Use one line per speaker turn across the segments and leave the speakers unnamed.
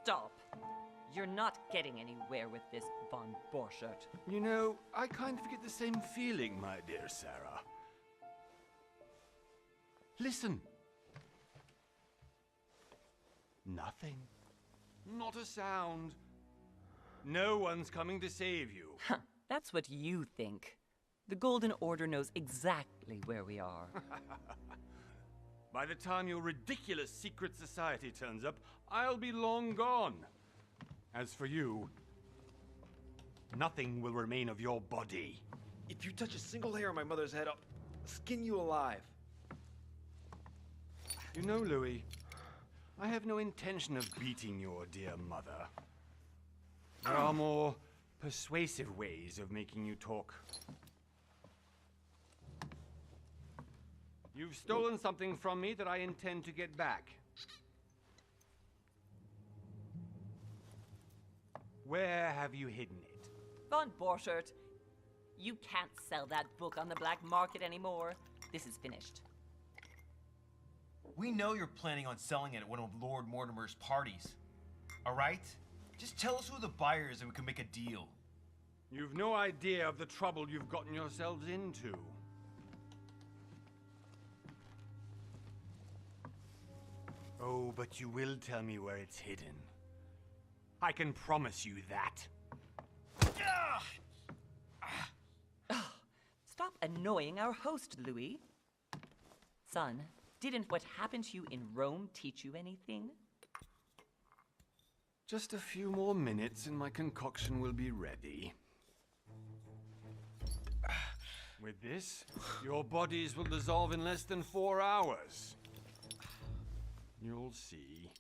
Stop. You're not getting anywhere with this, von Borchert.
You know, I kind of get the same feeling, my dear Sarah. Listen. Nothing. Not a sound. No one's coming to save you.
That's what you think. The Golden Order knows exactly where we are.
By the time your ridiculous secret society turns up, I'll be long gone. As for you, nothing will remain of your body.
If you touch a single hair on my mother's head, I'll skin you alive.
You know, Louis, I have no intention of beating your dear mother. There are more persuasive ways of making you talk. You've stolen something from me that I intend to get back. Where have you hidden it?
Von Borchert, you can't sell that book on the black market anymore. This is finished.
We know you're planning on selling it at one of Lord Mortimer's parties. Alright? Just tell us who the buyer is and we can make a deal.
You've no idea of the trouble you've gotten yourselves into. Oh, but you will tell me where it's hidden. I can promise you that.
Stop annoying our host, Louis. Son, didn't what happened to you in Rome teach you anything?
Just a few more minutes and my concoction will be ready. With this, your bodies will dissolve in less than 4 hours. You'll see.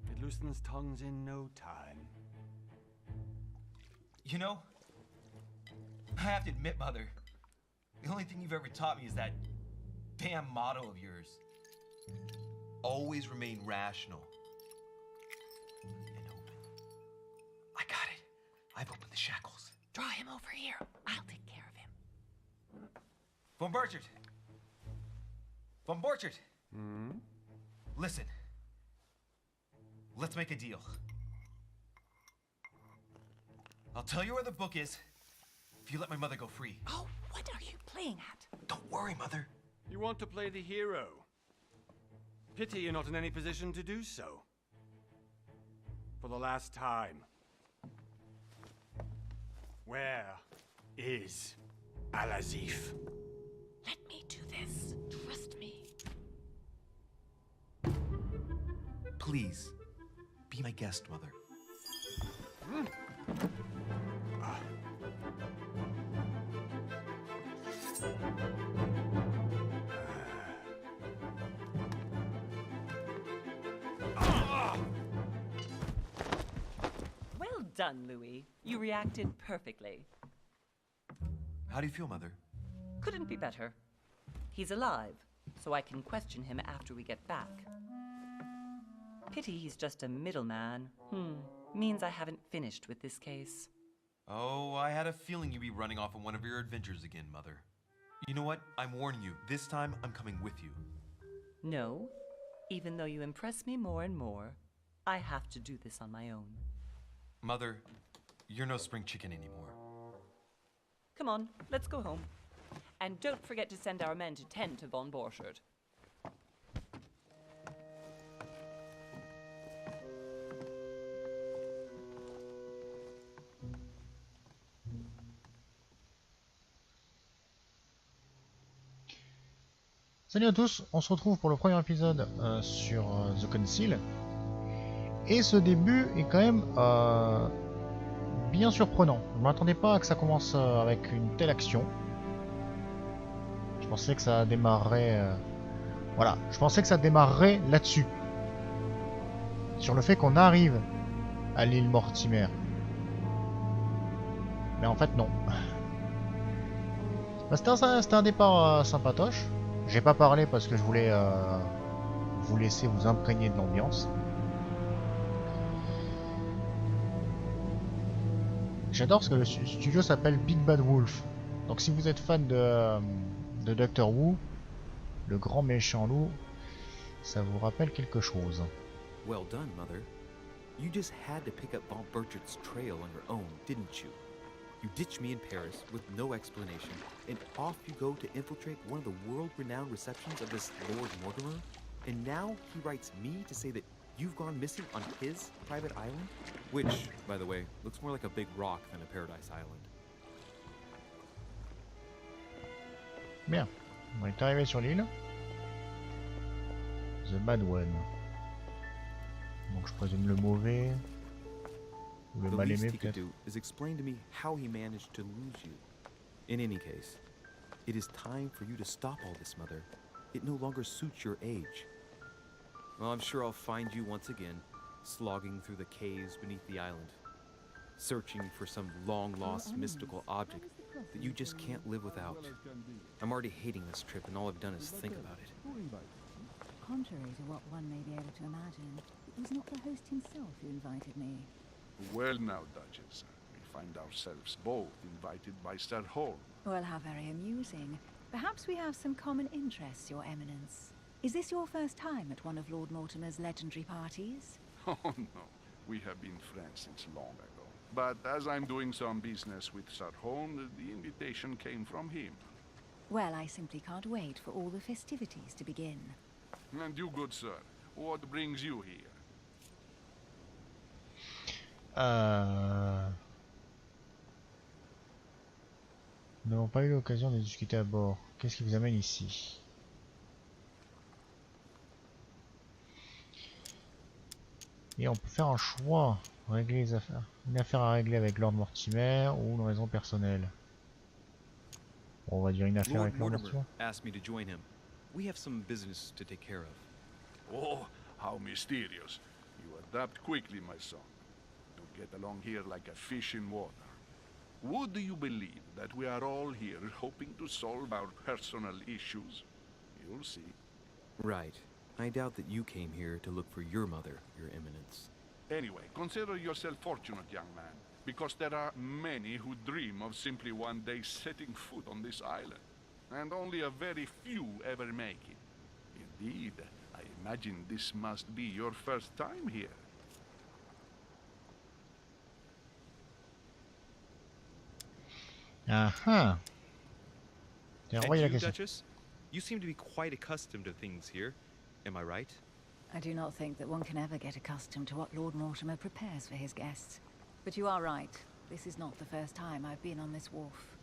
It loosens tongues in no time.
You know, I have to admit, Mother, the only thing you've ever taught me is that damn motto of yours. Always remain rational. And open. I got it. I've opened the shackles.
Draw him over here. I'll take care of him.
Von Borchert! Von Borchert!
Hmm?
Listen. Let's make a deal. I'll tell you where the book is if you let my mother go free.
Oh, what are you playing at?
Don't worry, Mother.
You want to play the hero. Pity you're not in any position to do so. For the last time. Where is Al-Azif?
Let me do this. Trust me.
Please, be my guest, Mother.
Well done, Louis. You reacted perfectly.
How do you feel, Mother?
Couldn't be better. He's alive, so I can question him after we get back. Pity he's just a middleman. Means I haven't finished with this case.
Oh, I had a feeling you'd be running off on one of your adventures again, Mother. You know what? I'm warning you. This time, I'm coming with you.
No. Even though you impress me more and more, I have to do this on my own.
Mother, you're no spring chicken anymore.
Come on, let's go home. And don't forget to send our men to tend to von Borchert.
Salut à tous, on se retrouve pour le premier épisode sur The Council. Et ce début est quand même bien surprenant. Je ne m'attendais pas à que ça commence avec une telle action. Je pensais que ça démarrerait... voilà, je pensais que ça démarrerait là-dessus. Sur le fait qu'on arrive à l'île Mortimer. Mais en fait non. Bah, c'était un départ sympatoche. J'ai pas parlé parce que je voulais vous laisser vous imprégner de l'ambiance. J'adore parce que le studio s'appelle Big Bad Wolf. Donc si vous êtes fan de Dr. Who, le grand méchant loup, ça vous rappelle quelque chose.
Well done, Mother.
You just had to pick up Von Burchard's trail on your own, didn't you? You ditched me in Paris with no explanation, and off you go to infiltrate one of the world-renowned receptions of this Lord Mortimer? And now he writes me to say that you've gone missing on his private island? Which, by the way, looks more like a big rock than a paradise island.
Bien, on est arrivé sur l'île. The Bad One. Donc je présume le mauvais. Ou le
The
mal
least
aimé
he could
peut-être.
do is explain to me how he managed to lose you. In any case, it is time for you to stop all this, Mother. It no longer suits your age. Well, I'm sure I'll find you once again, slogging through the caves beneath the island, searching for some long-lost mystical object that you just can't live without. I'm already hating this trip, and all I've done is think about it.
Contrary to what one may be able to imagine, it was not the host himself who invited me.
Well now, Duchess, we find ourselves both invited by Sir Holm.
Well, how very amusing. Perhaps we have some common interests, Your Eminence. Is this your first time at one of Lord Mortimer's legendary parties?
Oh no, we have been friends since long ago. But as I'm doing some business with Sir Holm, the invitation came from him.
Well, I simply can't wait for all the festivities to begin.
And you, good sir, what brings you here?
Nous n'avons pas eu l'occasion de discuter à bord. Qu'est-ce qui vous amène ici? Et on peut faire un choix, régler les affaires. Une affaire à régler avec Lord Mortimer ou une raison personnelle. Bon, on va dire une affaire
Lord
avec Lord
Mortimer
Mortimer.
asked me to join him. We have some business to take care of.
Oh, how mysterious. You adapt quickly, my son. You get along here like a fish in water. Would you believe that we are all here hoping to solve our personal issues? You'll see.
Right. I doubt that you came here to look for your mother, Your Eminence.
Anyway, consider yourself fortunate, young man, because there are many who dream of simply one day setting foot on this island, and only a very few ever make it. Indeed, I imagine this must be your first time here.
Ah. T'as
And
envoyé la
you,
question.
Duchess? You seem to be quite accustomed to things here. Am I right?
I do not think that one can ever get accustomed to what Lord Mortimer prepares for his guests. But you are right. This is not the first time I've been on this wharf.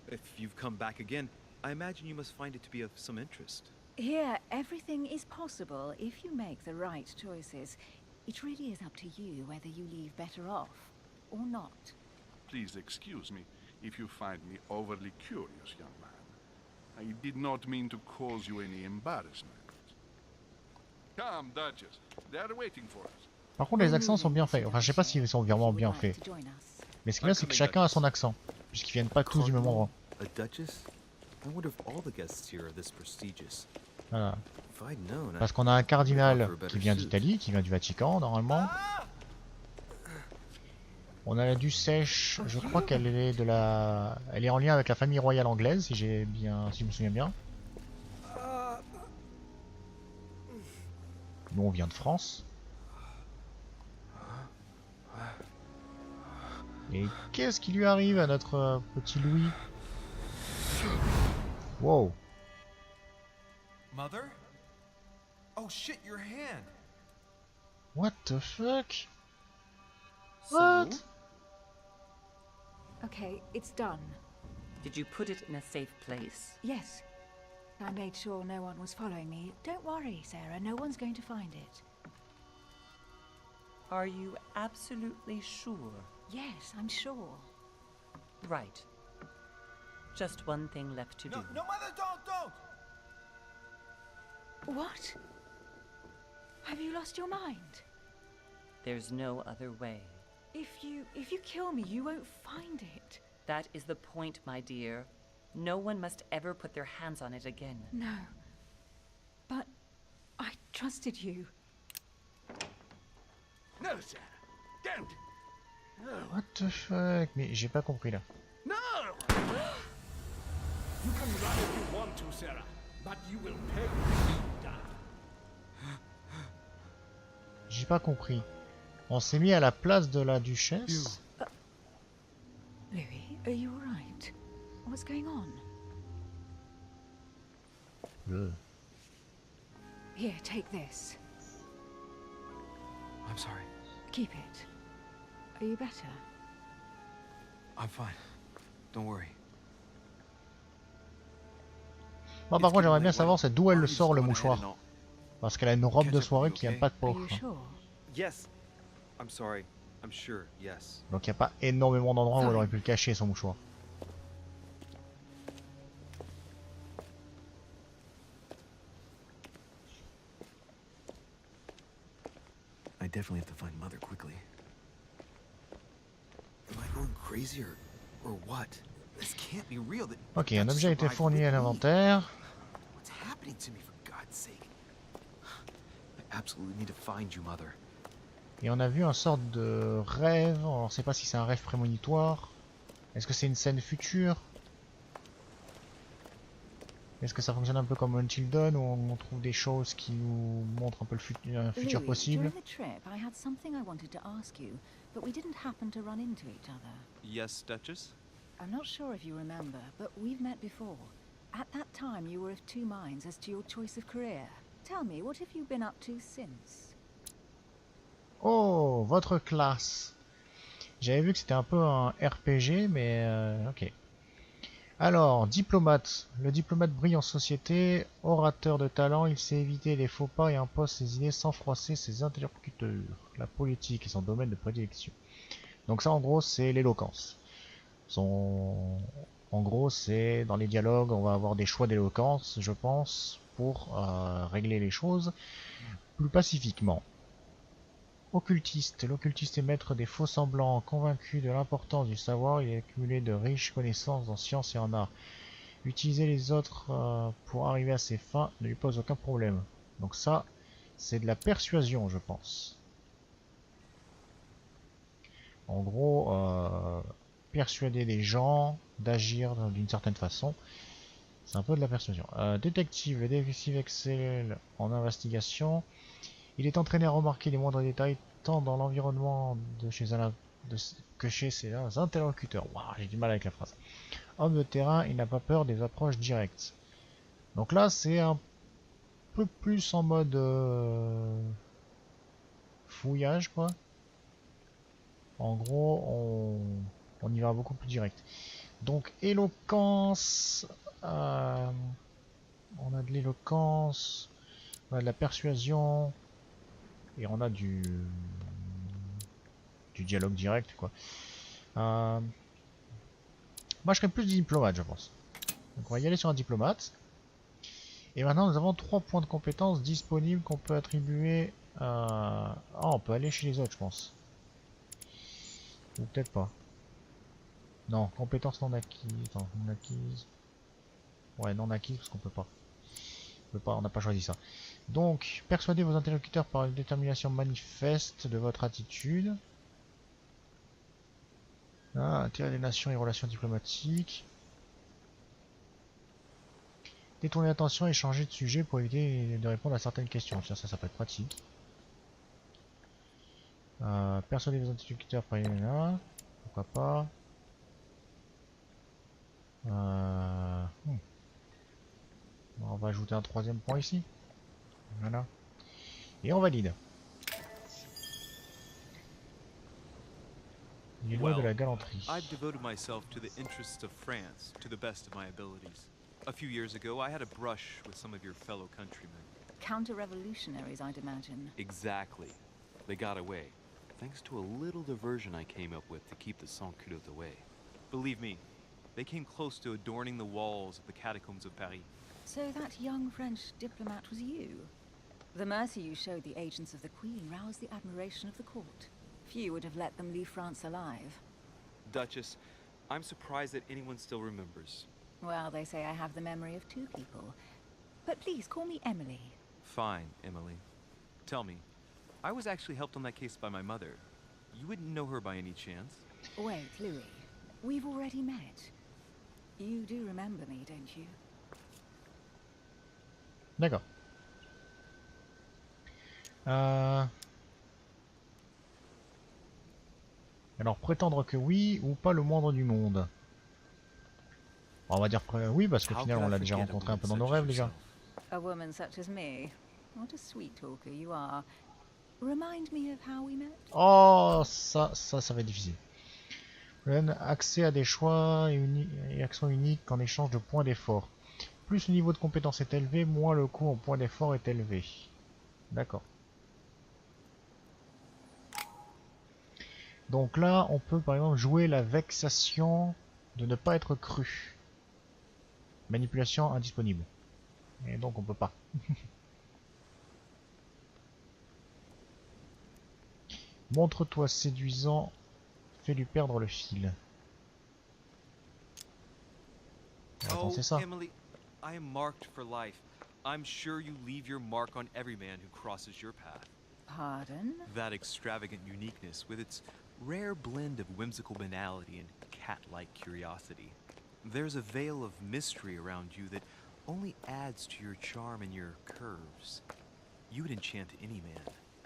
If you've come back again, I imagine you must find it to be of some interest.
Here, everything is possible if you make the right choices. It really is up to you whether you leave better off or not.
Please excuse me if you find me overly curious, young man. I did not mean to cause you any embarrassment. Come, Duchess. They are waiting for us.
Par contre, les accents sont bien faits. Enfin, je sais pas s'ils sont vraiment bien faits. Mais ce qui est bien, c'est que chacun a son accent, puisqu'ils viennent pas tous du même endroit.
A duchess? I wonder if all the guests here are this prestigious.
Voilà.
If I'd known,
Parce qu'on a un cardinal qui vient d'Italie, qui vient du Vatican, normalement. On a la duchesse, je crois qu'elle est de la... Elle est en lien avec la famille royale anglaise, si je me souviens bien. Nous, on vient de France. Et qu'est-ce qui lui arrive à notre petit Louis? Wow.
Mother? Oh shit, your hand!
What the fuck?
So,
What?
Okay, it's done.
did you put it in a safe place?
Yes. I made sure no one was following me. Don't worry, Sarah. No one's going to find it.
Are you absolutely sure?
Yes, I'm sure.
Right. Just one thing left to do.
No, Mother, don't!
What? Have you lost your mind?
There's no other way.
If you kill me, you won't find it.
That is the point, my dear. No one must ever put their hands on it again.
No. But I trusted you.
No, Sarah. Don't.
What the fuck? Mais j'ai pas compris là.
No!
You can run if you want to, Sarah, but you will pay.
J'ai pas compris. On s'est mis à la place de la duchesse.
Louis, are you alright? What's going on? Here, take this.
I'm sorry.
Keep it. Are you better?
I'm fine. Don't worry.
Moi par contre j'aimerais bien savoir c'est d'où elle le sort le mouchoir. Parce qu'elle a une robe de soirée qui aime pas de
Are
peau.
you sure?
Yes. I'm sorry. I'm sure. Yes.
Donc il n'y a pas énormément d'endroits où elle aurait pu le cacher son mouchoir.
I definitely have to find Mother quickly. Am I going crazy or what? This can't be real.
Ok, un objet a été fourni à l'inventaire.
What's happening to me for God's sake? I absolutely need to find you, Mother.
Et on a vu un sorte de rêve. On ne sait pas si c'est un rêve prémonitoire. Est-ce que c'est une scène future? Est-ce que ça fonctionne un peu comme Until Dawn où on trouve des choses qui nous montrent un peu un futur
Louis,
possible?
during the trip, I had something I wanted to ask you, but we didn't happen to run into each other.
Yes, Duchess?
I'm not sure if you remember, but we've met before. At that time, you were of two minds as to your choice of career. Tell me, what have you been up to since?
Oh, votre classe. J'avais vu que c'était un peu un RPG, mais ok. Alors, diplomate. Le diplomate brille en société, orateur de talent, il sait éviter les faux pas et impose ses idées sans froisser ses interlocuteurs. La politique est son domaine de prédilection. Donc ça, en gros, c'est l'éloquence. En gros, c'est dans les dialogues, on va avoir des choix d'éloquence, je pense, pour régler les choses plus pacifiquement. Occultiste. L'occultiste est maître des faux semblants, convaincu de l'importance du savoir, il a accumulé de riches connaissances en sciences et en art. Utiliser les autres pour arriver à ses fins ne lui pose aucun problème. Donc ça, c'est de la persuasion, je pense. En gros, persuader les gens d'agir d'une certaine façon, c'est un peu de la persuasion. Détective. Le détective excelle en investigation. Il est entraîné à remarquer les moindres détails tant dans l'environnement que chez ses interlocuteurs. Waouh, j'ai du mal avec la phrase. Homme de terrain, il n'a pas peur des approches directes. Donc là, c'est un peu plus en mode fouillage, quoi. En gros, on y va beaucoup plus direct. Donc, éloquence. On a de l'éloquence. On a de la persuasion. Et on a du dialogue direct, quoi. Moi, je serais plus diplomate, je pense. Donc, on va y aller sur un diplomate. Et maintenant, nous avons 3 points de compétences disponibles qu'on peut attribuer à... Ah, on peut aller chez les autres, je pense. Ou peut-être pas. Non, compétences non acquises. Attends, non acquises. Ouais, non acquises, parce qu'on peut pas. On n'a pas choisi ça. Donc, persuadez vos interlocuteurs par une détermination manifeste de votre attitude. Attirer les nations et relations diplomatiques. Détourner l'attention et changer de sujet pour éviter de répondre à certaines questions. Tiens, ça peut être pratique. Persuader vos interlocuteurs par une... Pourquoi pas. On va ajouter un 3e point ici. Voilà. Et on valide. Il est loin de la galanterie.
I've devoted myself to the interests of France to the best of my abilities. A few years ago, I had a brush with some of your fellow countrymen.
Counter-revolutionaries, I'd imagine.
Exactly. They got away, thanks to a little diversion I came up with to keep the sans-culottes away. Believe me, they came close to adorning the walls of the catacombs of Paris.
So that young French diplomat was you? The mercy you showed the agents of the Queen roused the admiration of the court. Few would have let them leave France alive.
Duchess, I'm surprised that anyone still remembers.
Well, they say I have the memory of 2 people. But please, call me Emily.
Fine, Emily. Tell me, I was actually helped on that case by my mother. You wouldn't know her by any chance?
Wait, Louis. We've already met. You do remember me, don't you?
D'accord. Alors prétendre que oui ou pas le moindre du monde. Bon, on va dire oui parce qu'au final on l'a déjà rencontré un peu dans nos rêves déjà.
A woman such as me. What a sweet talker you are. Remind me of how we met.
Oh, ça va être difficile. Accès à des choix et actions uniques en échange de points d'effort. Plus le niveau de compétence est élevé, moins le coût en points d'effort est élevé. D'accord. Donc là, on peut par exemple jouer la vexation de ne pas être cru. Manipulation indisponible. Et donc on peut pas. Montre-toi séduisant, fais-lui perdre le fil. Attends, c'est ça.
Emily, I am marked for life. I'm sure you leave your mark on every man who crosses your path.
Pardon?
That extravagant uniqueness, with its rare blend of whimsical banality and cat-like curiosity. There's a veil of mystery around you that only adds to your charm and your curves. You would enchant any man.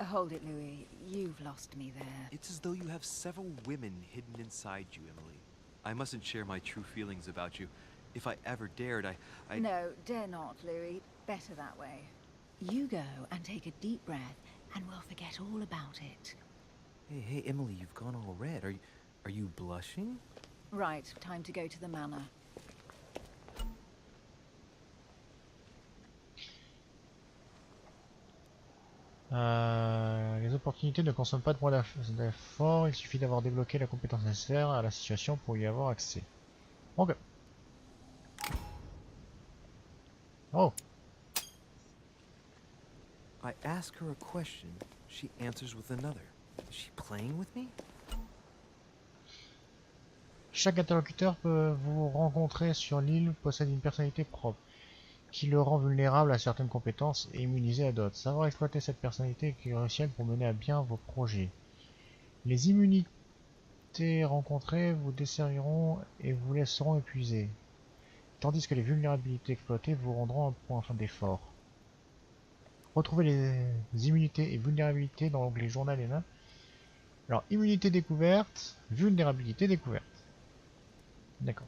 Hold it, Louis. You've lost me there.
It's as though you have several women hidden inside you, Emily. I mustn't share my true feelings about you. If I ever dared, I...
No, dare not, Louis. Better that way. You go and take a deep breath, and we'll forget all about it.
Hey, Emily, you've gone all red. Are you blushing?
Right, time to go to the manor.
Les opportunités ne consomment pas de points d'effort, il suffit d'avoir débloqué la compétence nécessaire à la situation pour y avoir accès. Ok. Oh.
I ask her a question, she answers with another. Is she playing with me?
Chaque interlocuteur peut vous rencontrer sur l'île possède une personnalité propre, qui le rend vulnérable à certaines compétences et immunisé à d'autres. Savoir exploiter cette personnalité est crucial pour mener à bien vos projets. Les immunités rencontrées vous desserviront et vous laisseront épuiser, tandis que les vulnérabilités exploitées vous rendront un point d'effort. Retrouvez les immunités et vulnérabilités dans l'onglet journal et nain. Alors, immunité découverte, vulnérabilité découverte. D'accord.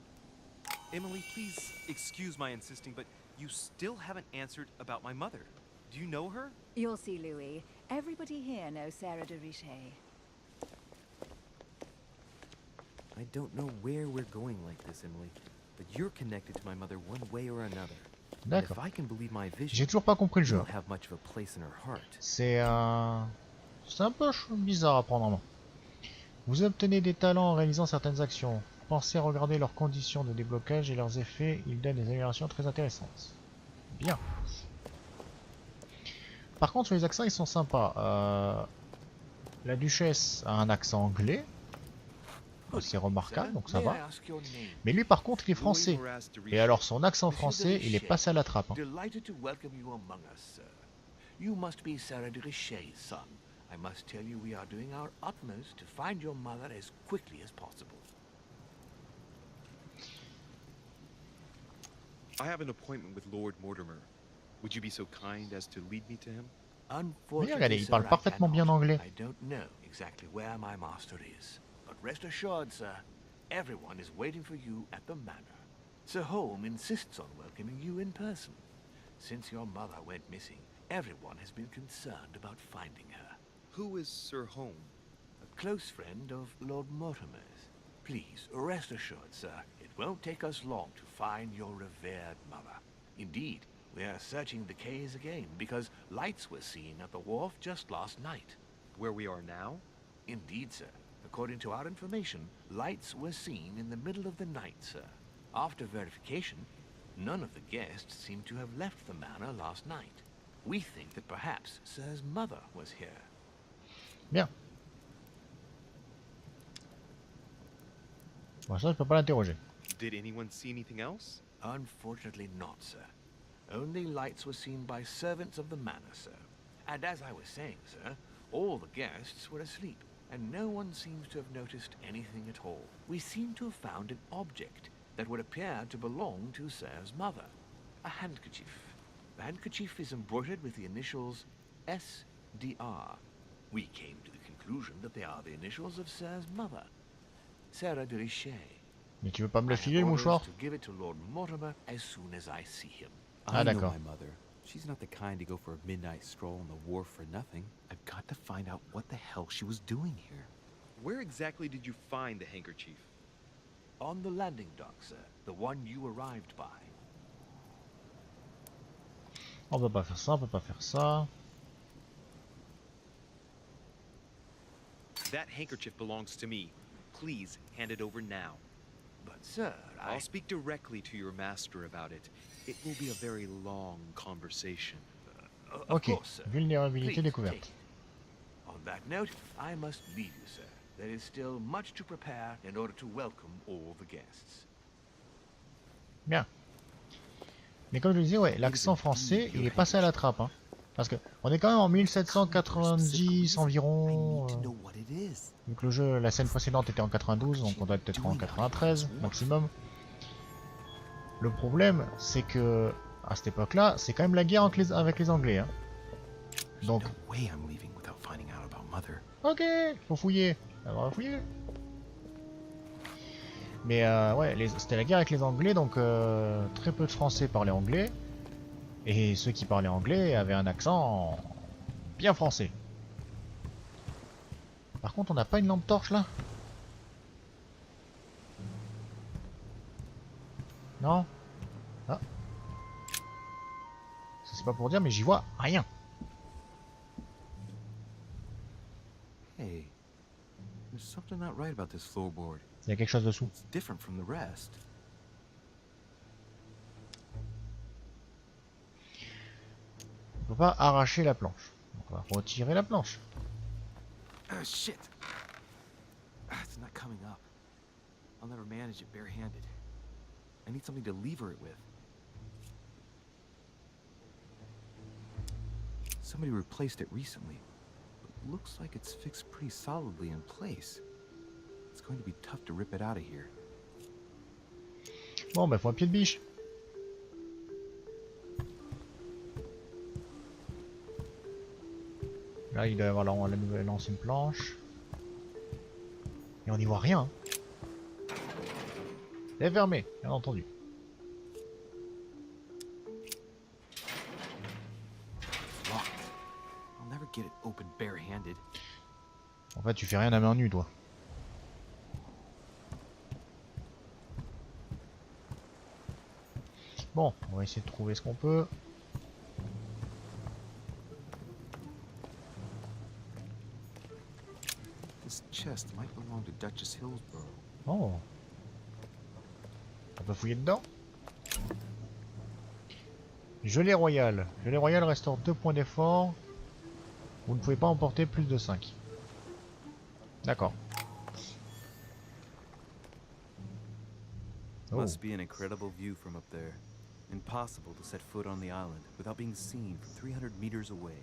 Emily, please excuse my insisting, but you still haven't answered about my mother. Do you know her?
You'll see, Louis. Everybody here knows Sarah de Richet.
I don't know where we're going like this, Emily, but you're connected to my mother one way or another.
D'accord.
J'ai
J'ai toujours pas compris le jeu. C'est un peu bizarre à prendre en main. Vous obtenez des talents en réalisant certaines actions. Pensez à regarder leurs conditions de déblocage et leurs effets. Ils donnent des améliorations très intéressantes. Bien. Par contre, sur les accents, ils sont sympas. La duchesse a un accent anglais. C'est remarquable, donc ça va. Mais lui, par contre, il est français. Et alors, son accent français, il est passé à la trappe. Hein.
You must be Sarah de Richet's son. I must tell you we are doing our utmost to find your mother as quickly as possible.
I have an appointment with Lord Mortimer. Would you be so kind as to lead me to him?
Mais regardez, il parle parfaitement bien anglais.
I don't know exactly where my master is. But rest assured, sir, everyone is waiting for you at the manor. Sir Holm insists on welcoming you in person. Since your mother went missing, everyone has been concerned about finding her.
Who is Sir Holm?
A close friend of Lord Mortimer's. Please, rest assured, sir, it won't take us long to find your revered mother. Indeed, we are searching the quays again, because lights were seen at the wharf just last night.
Where we are now?
Indeed, sir. According to our information, lights were seen in the middle of the night, sir. After verification, none of the guests seem to have left the manor last night. We think that perhaps Sir's mother was here.
Bien. Bon, ça, je peux pas l'interroger.
Did anyone see anything else?
Unfortunately not, sir. Only lights were seen by servants of the manor, sir. And as I was saying, sir, all the guests were asleep, and no one seems to have noticed anything at all. We seem to have found an object that would appear to belong to Sir's mother. A handkerchief. The handkerchief is embroidered with the initials SDR. We came to the conclusion that they are the initials of Sir's mother, Sarah de Richet.
Mais tu veux pas me le
I have
filer, le
orders
mouchoir?
to give it to Lord Mortimer as soon as I see him.
Ah,
I know
d'accord.
my mother. She's not the kind to go for a midnight stroll on the wharf for nothing.
I've got to find out what the hell she was doing here.
Where exactly did you find the handkerchief?
On the landing dock, sir. The one you arrived by.
On peut pas faire ça, on peut pas faire ça.
That handkerchief belongs to me. Please hand it over now.
But, sir,
I'll speak directly to your master about it. It will be a very long conversation.
Of
Ok,
course, sir.
vulnérabilité
Please,
découverte.
take it. On that note, I must leave you, sir. There is still much to prepare in order to welcome all the guests.
Bien. Mais comme je le disais, ouais, l'accent français, il est passé à la trappe. Hein. Parce que on est quand même en 1790 environ. Donc le jeu, la scène précédente était en 92, donc on doit être peut-être en 93 maximum. Le problème, c'est que à cette époque-là, c'est quand même la guerre avec les Anglais. Hein. Donc. Ok, faut fouiller. On va fouiller. Mais ouais, c'était la guerre avec les Anglais, donc très peu de Français parlaient anglais. Et ceux qui parlaient anglais avaient un accent bien français. Par contre, on n'a pas une lampe torche là? Non? Ah. Ça c'est pas pour dire, mais j'y vois rien.
Hey, there's something not right about this floorboard.
Il y a quelque chose dessous.
It's different from the rest.
On peut pas arracher la planche. On va retirer la planche.
Ah, shit. It's not coming up. I'll never manage it barehanded. I need something to lever it with. Somebody replaced it recently. But looks like it's fixed pretty solidly in place. It's going to be tough to rip it out of here.
Bon, bah faut un pied de biche. Là, il doit y avoir la nouvelle ancienne planche. Et on n'y voit rien. C'est fermé, bien entendu.
I'll never get it open barehanded.
En fait, tu fais rien à main nue, toi. Bon, on va essayer de trouver ce qu'on peut.
This chest might belong to Duchess Hillsborough.
Oh. On peut fouiller dedans. Gelée royale. Gelée royale restaure 2 points d'effort. Vous ne pouvez pas emporter plus de 5. D'accord. Oh.
Must be an incredible view from up there. Impossible to set foot on the island without being seen from 300 meters away.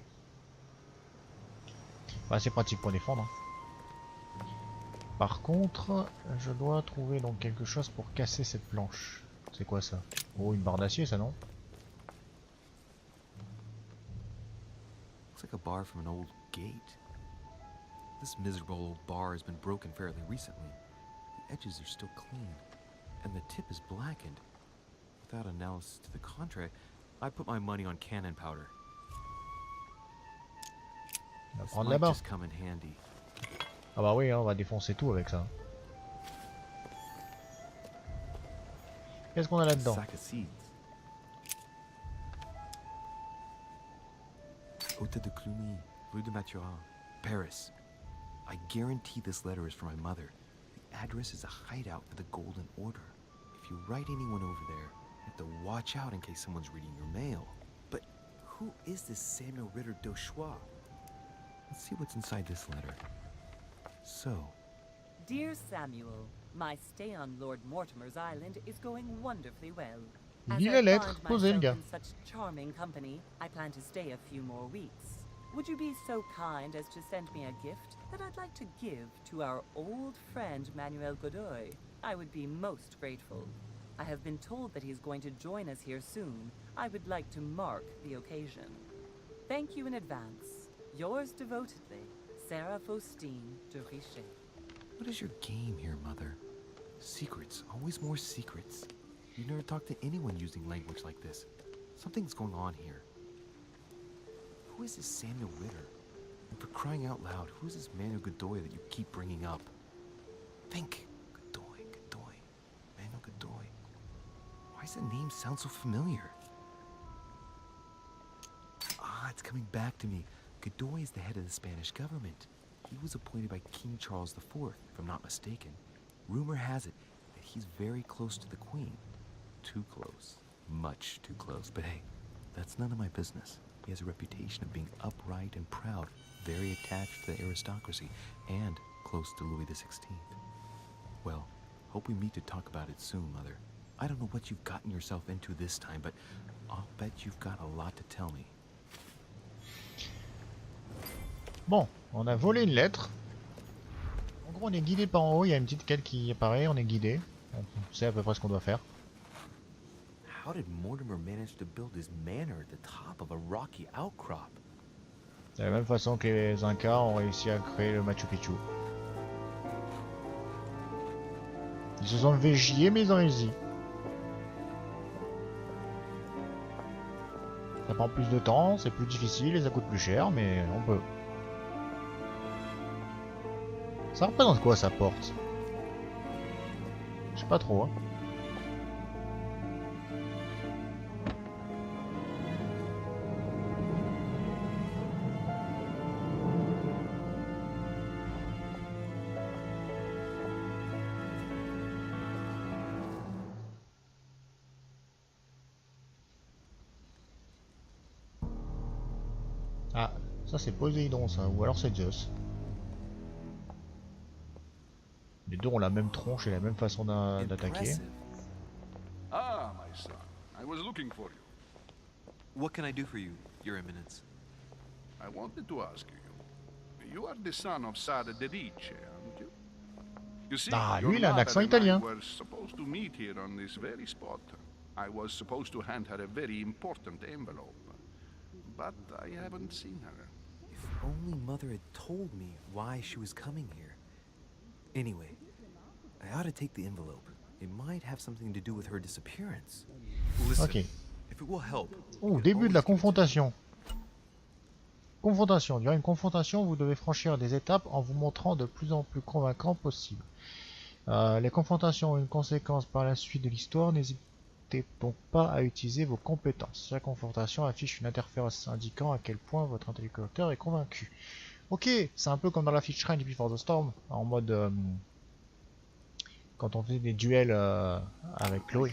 Bah, c'est pratique pour défendre. Hein. Par contre, je dois trouver donc quelque chose pour casser cette planche. C'est quoi ça? Oh, une barre d'acier, ça non?
Looks like a bar from an old gate. This miserable old bar has been broken fairly recently. The edges are still clean, and the tip is blackened. Without analysis to the contrary, I put my money on cannon powder.
On va
This
prendre
might
là-bas.
just come in handy.
Ah bah oui, hein, on va défoncer tout avec ça. Qu'est-ce qu'on a là-dedans?
Sack of seeds. Hôtel de Cluny, Rue de Mathurin, Paris. I guarantee this letter is for my mother. The address is a hideout for the Golden Order. If you write anyone over there, you have to watch out in case someone's reading your mail. But who is this Samuel Ritter d'Auchois? Let's see what's inside this letter. So,
Dear Samuel, my stay on Lord Mortimer's island is going wonderfully well. As
Lis
I
la lettre,
find
posez le
myself
gars.
in such charming company, I plan to stay a few more weeks. Would you be so kind as to send me a gift that I'd like to give to our old friend Manuel Godoy? I would be most grateful. I have been told that he's going to join us here soon. I would like to mark the occasion. Thank you in advance. Yours devotedly, Sarah Faustine de Richet.
What is your game here, Mother? Secrets, always more secrets. You never talk to anyone using language like this. Something's going on here. Who is this Samuel Ritter? And for crying out loud, who is this Manuel Godoy that you keep bringing up? Think. Godoy, Godoy, Manuel Godoy. Why does that name sound so familiar? Ah, it's coming back to me. Godoy is the head of the Spanish government. He was appointed by King Charles IV, if I'm not mistaken. Rumor has it that he's very close to the Queen. Too close. Much too close. But hey, that's none of my business. He has a reputation of being upright and proud, very attached to the aristocracy, and close to Louis XVI. Well, hope we meet to talk about it soon, Mother. I don't know what you've gotten yourself into this time, but I'll bet you've got a lot to tell me.
Bon, on a volé une lettre. En gros, on est guidé par en haut, il y a une petite quête qui apparaît, on est guidé. On sait à peu près ce qu'on doit faire.
How did Mortimer manage to build his manor at the top of a rocky outcrop?
De la même façon que les Incas ont réussi à créer le Machu Picchu. Ils se sont fait chier, mais ils ont réussi. Ça prend plus de temps, c'est plus difficile et ça coûte plus cher, mais on peut. Ça représente quoi sa porte? Je sais pas trop. Hein. Ah, ça c'est Poséidon ça, ou alors c'est Zeus. Les deux ont la même tronche et la même façon d'attaquer.
Ah, my son. I was looking for you.
What can I do for you, Your Eminence?
I wanted to ask you. You are the son of Sarah de Richet, aren't you? You see,
Ah,
your
lui il a un
mother
accent
and I
italien.
were supposed to meet here on this very spot. I was supposed to hand her a very important envelope. But I haven't seen her.
If only Mother had told me why she was coming here. Anyway, I ought to take the envelope. It might have something to do with her disappearance.
Listen,
Ok.
if it will help.
Oh, début de la confrontation. Confrontation. Durant une confrontation, vous devez franchir des étapes en vous montrant de plus en plus convaincant possible. Les confrontations ont une conséquence par la suite de l'histoire. N'hésitez donc pas à utiliser vos compétences. Chaque confrontation affiche une interférence indiquant à quel point votre interlocuteur est convaincu. Ok, c'est un peu comme dans la fiche Range Before the Storm, en mode quand on fait des duels avec Chloé.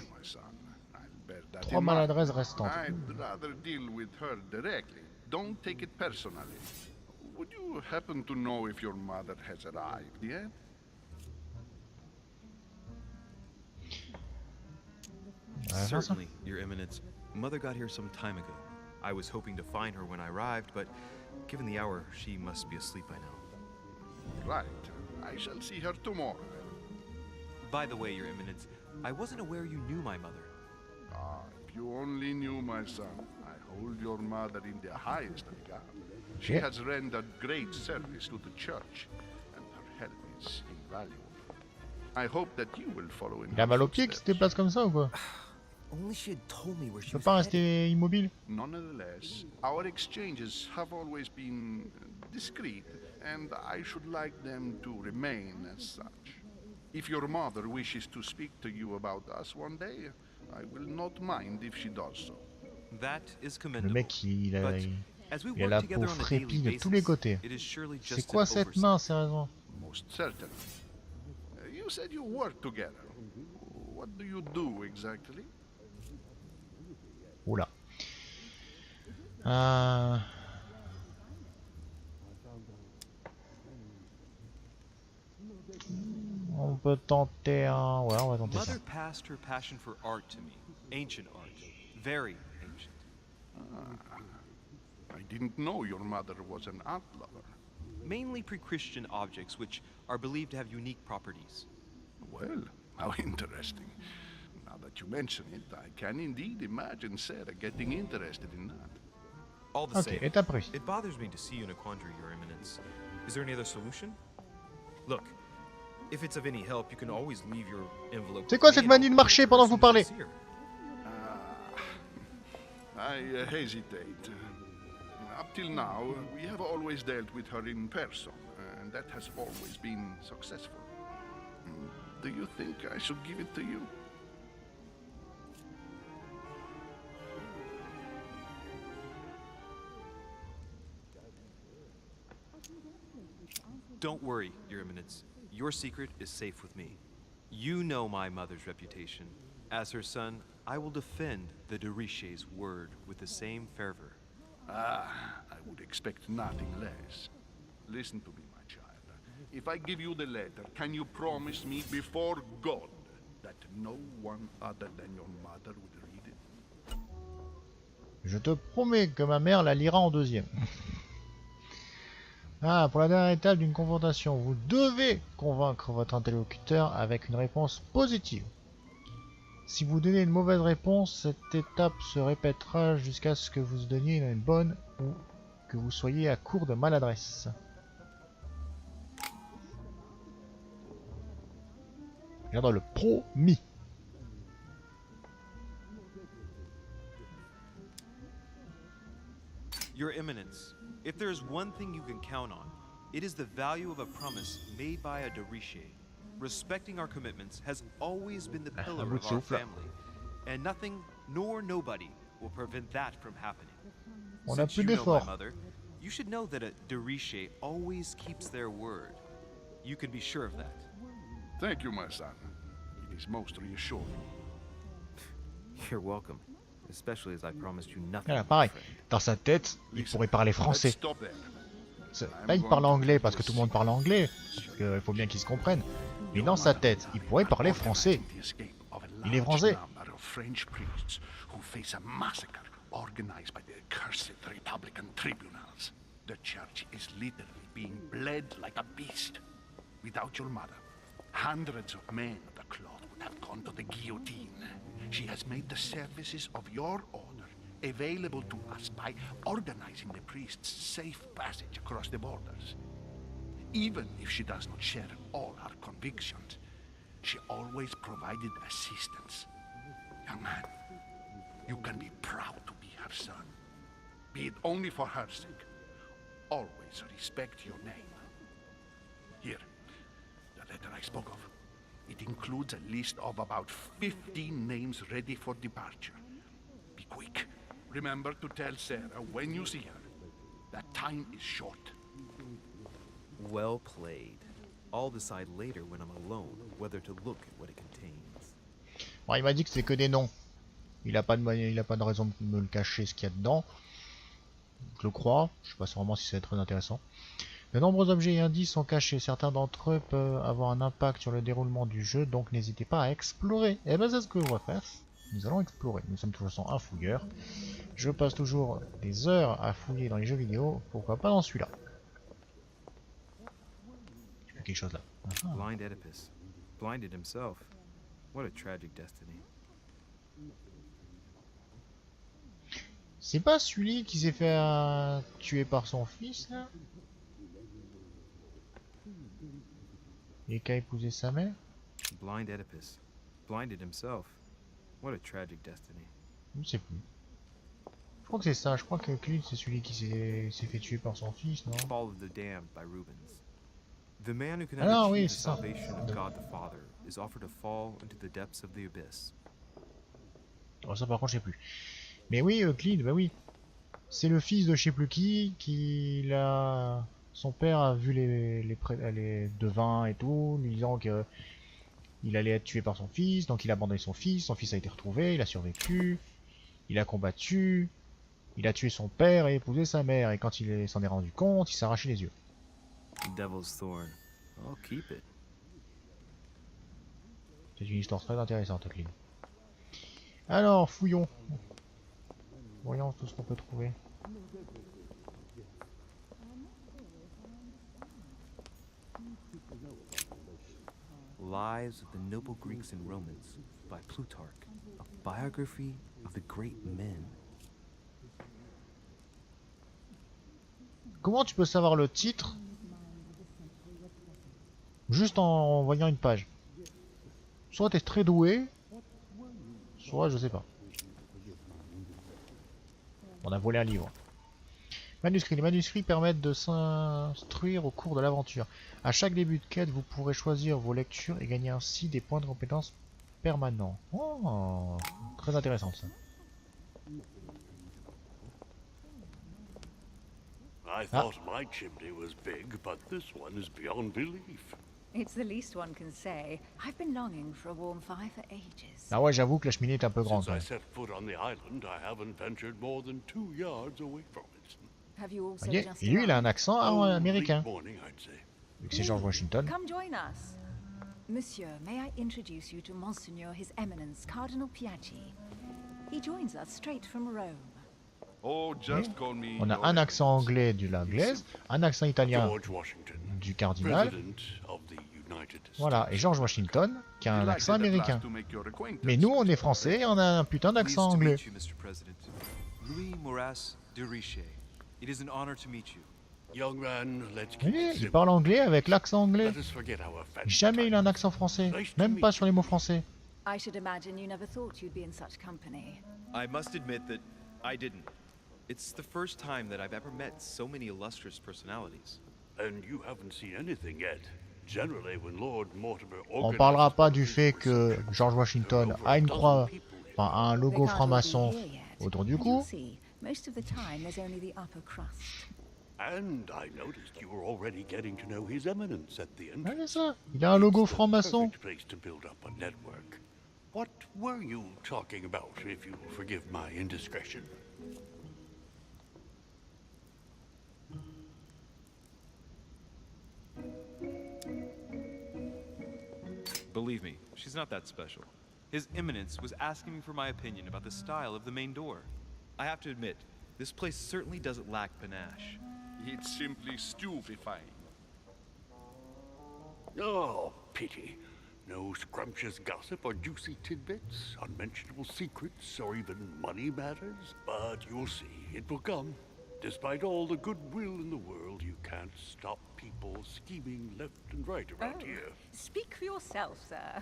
3 maladresses restantes.
I'd rather deal with her directly. Don't take it personally. Would you happen to know if your mother has arrived yet?
Certainly, Your Eminence. Mother got here some time ago. I was hoping to find her when I arrived, but given the hour, she must be asleep by now.
Right. I shall see her tomorrow.
By the way, Your Eminence, I wasn't aware you knew my mother.
Ah, if you only knew, my son. I hold your mother in the highest regard. She
Yeah.
has rendered great service to the church, and her help is invaluable. I hope that you will follow in
Il a
her
mal au pied qui se
footsteps.
déplace comme ça ou quoi?
Only she had told me where she
Il peut
was
pas
headed.
rester immobile?
Nonetheless, our exchanges have always been discreet, and I should like them to remain as such. If your mother wishes to speak to you about us one day, I will not mind if she does so.
That is
Le
commendable.
mec il a,
But as we
il a
work
la
together
peau
on a
frépie
daily
de tous les
basis,
côtés.
it is surely
C'est
just
quoi
an
cette
oversight.
main sérieusement?
Most certainly. You said you work together. What do you do exactly?
Oula. On peut tenter un... Ouais, on va tenter ça.
Mother passed her passion for art to me. Ancient art. Very ancient.
I didn't know your mother was an art lover.
Mainly pre-Christian objects which are believed to have unique properties.
Well, how interesting. Now that you mention it, I can indeed imagine Sarah getting interested in that.
All the
Ok,
same,
étape réussie.
it bothers me to see you in a quandary, Your Eminence. Is there any other solution? Look, if it's of any help, you can always leave your envelope.
C'est quoi cette manie de marcher pendant que vous parlez?
I hesitate. Up till now, we have always dealt with her in person, and that has always been successful. Do you think I should give it to you?
Don't worry, Your Eminence. Your secret is safe with me. You know my mother's reputation. As her son, I will defend the de Richet's word with the same fervor.
Ah, I would expect nothing less. Listen to me, my child. If I give you the letter, can you promise me before God that no one other than your mother would read it?
Je te promets que ma mère la lira en deuxième. Ah, pour la dernière étape d'une confrontation, vous devez convaincre votre interlocuteur avec une réponse positive. Si vous donnez une mauvaise réponse, cette étape se répétera jusqu'à ce que vous donniez une bonne ou que vous soyez à court de maladresse. Regarde le promis.
Your Eminence, if there is one thing you can count on, it is the value of a promise made by a de Richet. Respecting our commitments has always been the pillar of our family, and nothing nor nobody will prevent that from happening.
On a
Since
plus
you know my
d'efforts.
mother, you should know that a de Richet always keeps their word. You can be sure of that.
Thank you, my son. It is most reassuring.
You're welcome, especially as I promised you nothing.
Voilà, pareil. Dans sa tête, il pourrait parler français.
Let's stop there.
Là, il parle anglais parce que tout le monde parle anglais. Il faut bien qu'ils se comprennent. Mais dans sa tête, il pourrait parler français. Il est français.
French priests who face a massacre organized by the accursed Republican tribunals. The church is literally being bled like a beast. Without your mother, hundreds of men of the cloth would have gone to the guillotine. She has made the services of your order available to us by organizing the priests' safe passage across the borders. Even if she does not share all her convictions, she always provided assistance. Young man, you can be proud to be her son. Be it only for her sake. Always respect your name. Here, the letter I spoke of. It includes a list of about 15 names ready for departure. Be quick. Remember to tell Sarah when you see her that time is short.
Well played. I'll decide later when I'm alone whether to look at what it contains.
Bon, il m'a dit que c'est que des noms. Il a pas de raison de me le cacher ce qu'il y a dedans. Je le crois. Je sais pas vraiment si ça va être très intéressant. De nombreux objets et indices sont cachés. Certains d'entre eux peuvent avoir un impact sur le déroulement du jeu, donc n'hésitez pas à explorer. Et ben c'est ce que on va faire. Nous allons explorer. Nous sommes toujours un fouilleur. Je passe toujours des heures à fouiller dans les jeux vidéo. Pourquoi pas dans celui-là? Il y a quelque chose là.
Blind Oedipus. Blinded himself. What a tragic destiny.
C'est pas celui qui s'est fait tuer par son fils là? Et qui a épousé sa mère?
Blind Oedipus. Blinded himself. What a tragic destiny.
Je sais plus. Je crois que c'est ça. Je crois que Clint c'est celui qui s'est fait tuer par son fils, non?
Fall of the Damned by Rubens. The man who can
Ah,
have
oui,
achieved the
c'est ça.
salvation of God the Father is offered to fall into the depths of the abyss.
Oh, ça par contre je sais plus. Mais oui, Clint, bah oui. C'est le fils de je sais plus qui a... Son père a vu les devins et tout, lui disant que il allait être tué par son fils, donc il a abandonné son fils a été retrouvé, il a survécu, il a combattu, il a tué son père et épousé sa mère, et quand il s'en est rendu compte, il s'est arraché les yeux.
Devil's Thorn. I'll keep it.
C'est une histoire très intéressante, Clint. Alors, fouillons. Voyons tout ce qu'on peut trouver.
Lives of the Noble Greeks and Romans by Plutarch, a biography of the great men.
Comment tu peux savoir le titre Juste en voyant une page. Soit t'es très doué, soit je sais pas. On a volé un livre. Manuscrits. Les manuscrits permettent de s'instruire au cours de l'aventure. À chaque début de quête, vous pourrez choisir vos lectures et gagner ainsi des points de compétence permanents. Oh, très intéressant ça.
I thought my chimney was big, but this one is beyond belief.
It's the least one can say. I've been longing for a warm fire for ages.
Ah ouais, j'avoue que la cheminée est un peu grande.
Since I set foot on the island, I haven't ventured more than 2 yards away from it.
Have you also
Voyez,
just
et lui, il a un
arrived?
accent américain.
Late morning, I'd say.
Vu que c'est George Washington.
Come join us. Monsieur, may I introduce you to Monseigneur His Eminence Cardinal Piaggi? He joins us straight from Rome.
Oh, just call me
On a
your
un accent
Eminence.
anglais de l'anglaise, un accent italien
George Washington,
du cardinal.
President of the United States.
Voilà, et George Washington qui a un accent américain.
To make your acquaintance.
Mais nous, on est français et on a un putain d'accent
Pleased to
anglais.
meet you, Mr. President. Louis de Richet. It is an honor to meet you.
Young man, let's keep
Voyez,
it
il
simple.
parle anglais avec l'accent anglais.
Let us forget our offense.
Jamais il a un accent français, même pas sur les mots français.
I should imagine you never thought you'd be in such company.
I must admit that I didn't. It's the first time that I've ever met so many illustrious personalities.
And you haven't seen anything yet. Generally, when Lord Mortimer
On parlera pas du fait que George Washington a une croix, enfin a un logo franc-maçon autour du cou.
Most of the time there's only the upper crust.
And I noticed you were already getting to know His Eminence at the entrance.
Ouais, c'est ça. Il a un logo franc-maçon.
Perfect place to build up a network. What were you talking about, if you forgive my indiscretion?
Believe me, she's not that special. His Eminence was asking me for my opinion about the style of the main door. I have to admit, this place certainly doesn't lack panache.
It's simply stupefying.
Oh, pity. No scrumptious gossip or juicy tidbits, unmentionable secrets, or even money matters. But you'll see, it will come. Despite all the goodwill in the world, you can't stop people scheming left and right around here.
Speak for yourself, sir.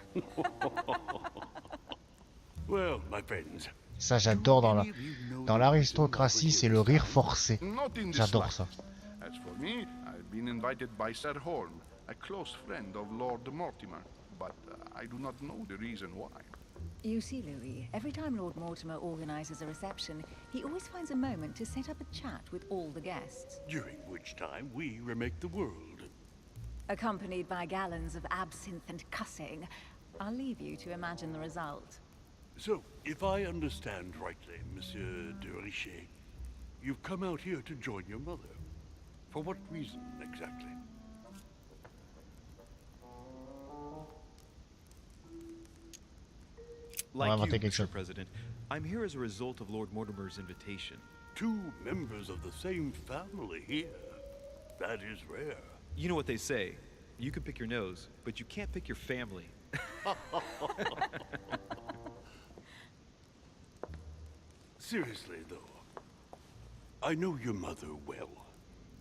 Well, my friends.
Ça, j'adore dans l'aristocratie, c'est le rire forcé.
Not in the
J'adore ça.
slightest. As for me, I've been invited by Sir Horn, a close friend of Lord Mortimer, but I do not know the reason why.
You see, Louis, every time Lord Mortimer organizes a reception, he always finds a moment to set up a chat with all the guests.
During which time we remake the world.
Accompanied by gallons of absinthe and cussing. I'll leave you to imagine the result.
So, if I understand rightly, Monsieur de Richet, you've come out here to join your mother. For what reason, exactly?
Like you, Mr. President, I'm here as a result of Lord Mortimer's invitation.
2 members of the same family here. That is rare.
You know what they say. You can pick your nose, but you can't pick your family.
Seriously, though, I know your mother well.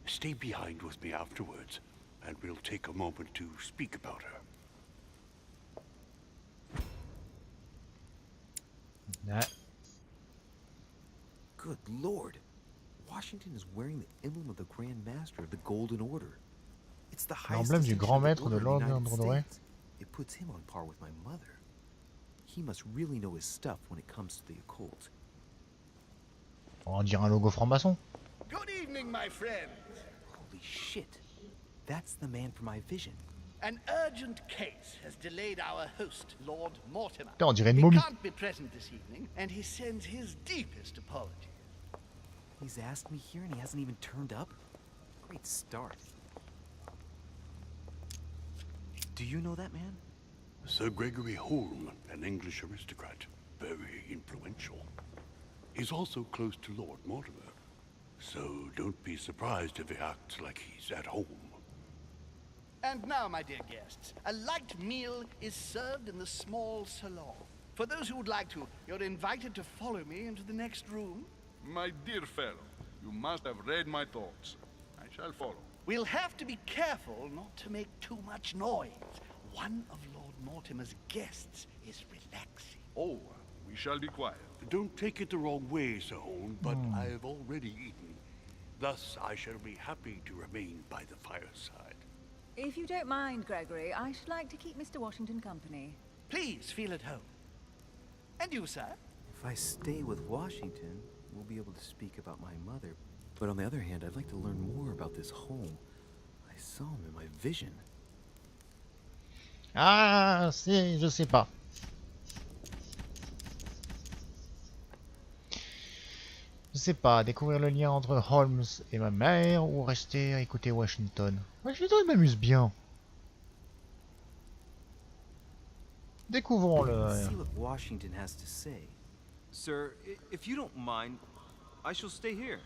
Stay behind with me afterwards, and we'll take a moment to speak about her.
Good Lord. Washington is wearing the emblem of the Grand Master of the Golden Order. It's the highest
L'emblème du Grand
distinction
Maître
of
de
the order in the
l'Ordre
United
doré.
States. It puts him on par with my mother. He must really know his stuff when it comes to the occult.
On dirait un logo franc-maçon.
Good evening, my friends.
Holy shit. That's the man for my vision.
An urgent case has delayed our host, Lord Mortimer.
Putain, on dirait une
He
momie.
can't be present this evening, and he sends his deepest apologies.
He's asked me here and he hasn't even turned up? Great start. Do you know that man?
Sir Gregory Holm, an English aristocrat, very influential. He's also close to Lord Mortimer, so don't be surprised if he acts like he's at home.
And now, my dear guests, a light meal is served in the small salon. For those who would like to, you're invited to follow me into the next room.
My dear fellow, you must have read my thoughts. I shall follow.
We'll have to be careful not to make too much noise. One of Lord Mortimer's guests is relaxing.
Oh, we shall be quiet.
Don't take it the wrong way, Sir Holm, but I have already eaten. Thus, I shall be happy to remain by the fireside.
If you don't mind, Gregory, I should like to keep Mr. Washington company.
Please feel at home. And you, sir?
If I stay with Washington, we'll be able to speak about my mother. But on the other hand, I'd like to learn more about this home. I saw him in my vision.
Ah, si, je sais pas. Je sais pas, découvrir le lien entre Holmes et ma mère ou rester à écouter Washington. Washington m'amuse bien. Découvrons-le.
Let's see what Washington has to say. Sir, if you don't mind, I shall stay here.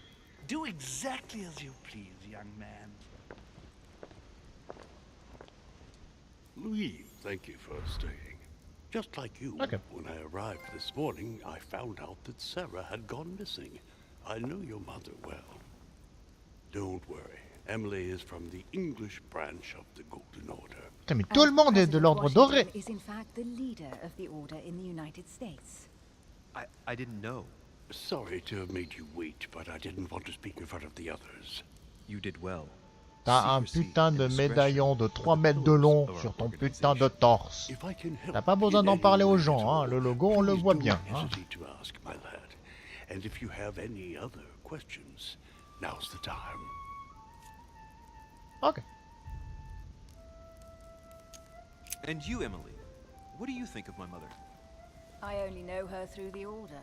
Do exactly as you please, young man.
Louis, thank you for staying. Just like you, when I arrived this morning, I found out that Sarah had gone missing. I know your mother well. Don't worry, Emily is from the English branch of the Golden Order.
Putain, mais tout le monde est de l'ordre doré.
Is in fact the leader of the order in the United States.
I didn't know.
Sorry to have made you wait, but I didn't want to speak in front of the others.
You did well.
T'as un putain de médaillon de 3 mètres de long sur ton putain de torse. T'as pas besoin d'en parler aux gens, hein. Le logo on le voit bien. Hein.
And if you have any other questions, now's the time.
Okay.
And you, Emily, what do you think of my mother?
I only know her through the order.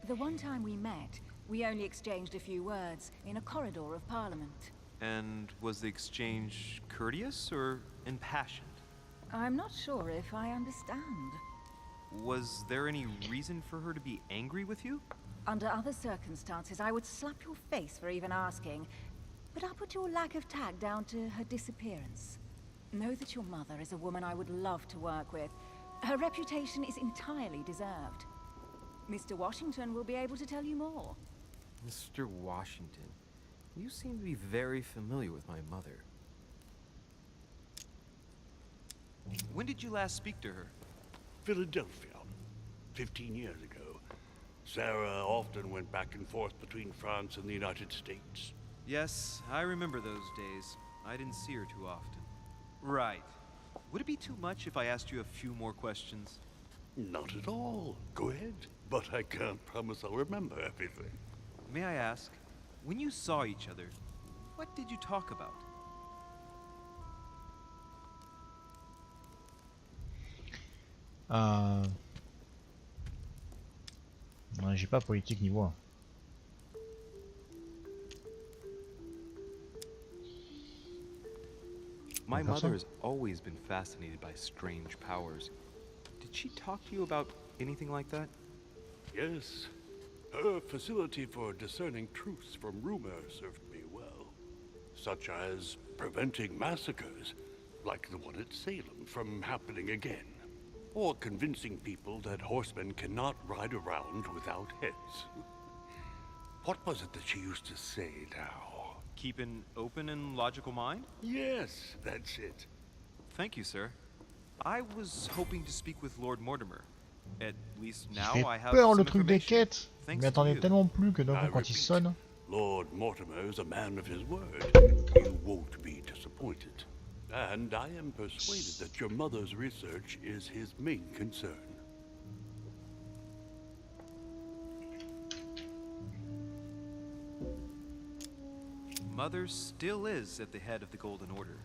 The one time we met, we only exchanged a few words in a corridor of Parliament.
And was the exchange courteous or impassioned?
I'm not sure if I understand.
Was there any reason for her to be angry with you?
Under other circumstances, I would slap your face for even asking, but I'll put your lack of tact down to her disappearance. Know that your mother is a woman I would love to work with. Her reputation is entirely deserved. Mr. Washington will be able to tell you more.
Mr. Washington, you seem to be very familiar with my mother. When did you last speak to her?
Philadelphia, 15 years ago. Sarah often went back and forth between France and the United States.
Yes, I remember those days. I didn't see her too often. Right. Would it be too much if I asked you a few more questions?
Not at all. Go ahead. But I can't promise I'll remember everything.
May I ask, when you saw each other, what did you talk about?
J'ai pas politique niveau 1.
My mother has always been fascinated by strange powers. Did she talk to you about anything like that?
Yes. Her facility for discerning truth from rumor served me well. Such as preventing massacres, like the one at Salem, from happening again. Or convincing people that horsemen cannot ride around without heads. What was it that she used to say now?
Keep an open and logical mind?
Yes, that's it.
Thank you, sir. I was hoping to speak with Lord Mortimer. At least now
J'ai
I have
peur
some
le truc des
information.
quêtes. Je m'y attendais tellement plus que d'un coup quand il sonne.
Lord Mortimer is a man of his word. You won't be disappointed. And I am persuaded that your mother's research is his main concern.
Mother still is at the head of the Golden Order.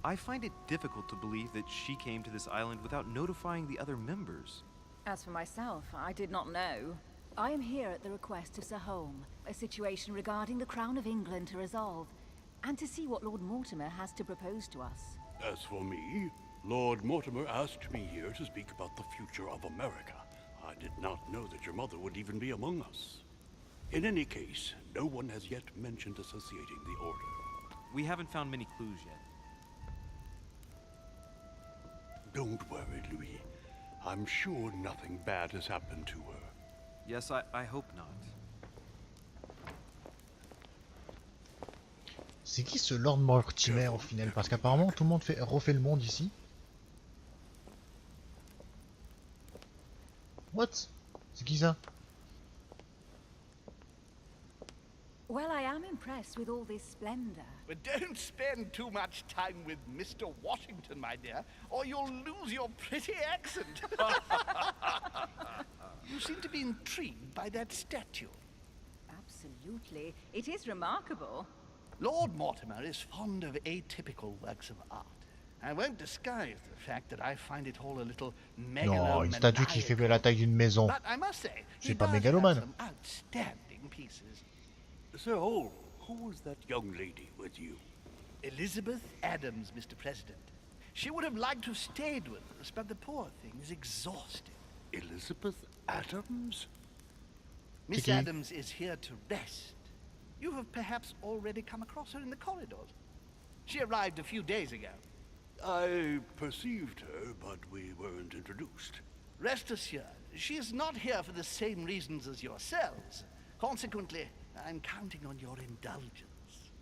I find it difficult to believe that she came to this island without notifying the other members.
As for myself, I did not know. I am here at the request of Sir Holm, a situation regarding the Crown of England to resolve, and to see what Lord Mortimer has to propose to us.
As for me, Lord Mortimer asked me here to speak about the future of America. I did not know that your mother would even be among us. In any case, no one has yet mentioned associating the Order.
We haven't found many clues yet.
Don't worry, Louis. I'm sure nothing bad has happened to her.
Yes, I hope not.
C'est qui ce Lord Mortimer au final? Parce qu'apparemment tout le monde refait le monde ici. What? C'est qui ça?
Well, I am impressed with all this splendor.
But don't spend too much time with Mr. Washington, my dear, or you'll lose your pretty accent. You seem to be intrigued by that statue.
Absolutely. It is remarkable.
Lord Mortimer is fond of atypical works of art. I won't disguise the fact that I find it all a little
Non, une statue qui fait la taille d'une maison.
But I must say,
C'est pas mégalomane.
some outstanding pieces.
So, who was that young lady with you?
Elizabeth Adams, Mr. President. She would have liked to have stayed with us, but the poor thing is exhausted.
Elizabeth Adams?
Miss
Kiki.
Adams is here to rest. You have perhaps already come across her in the corridors. She arrived a few days ago.
I perceived her, but we weren't introduced.
Rest assured, she is not here for the same reasons as yourselves. Consequently, I'm counting on your indulgence.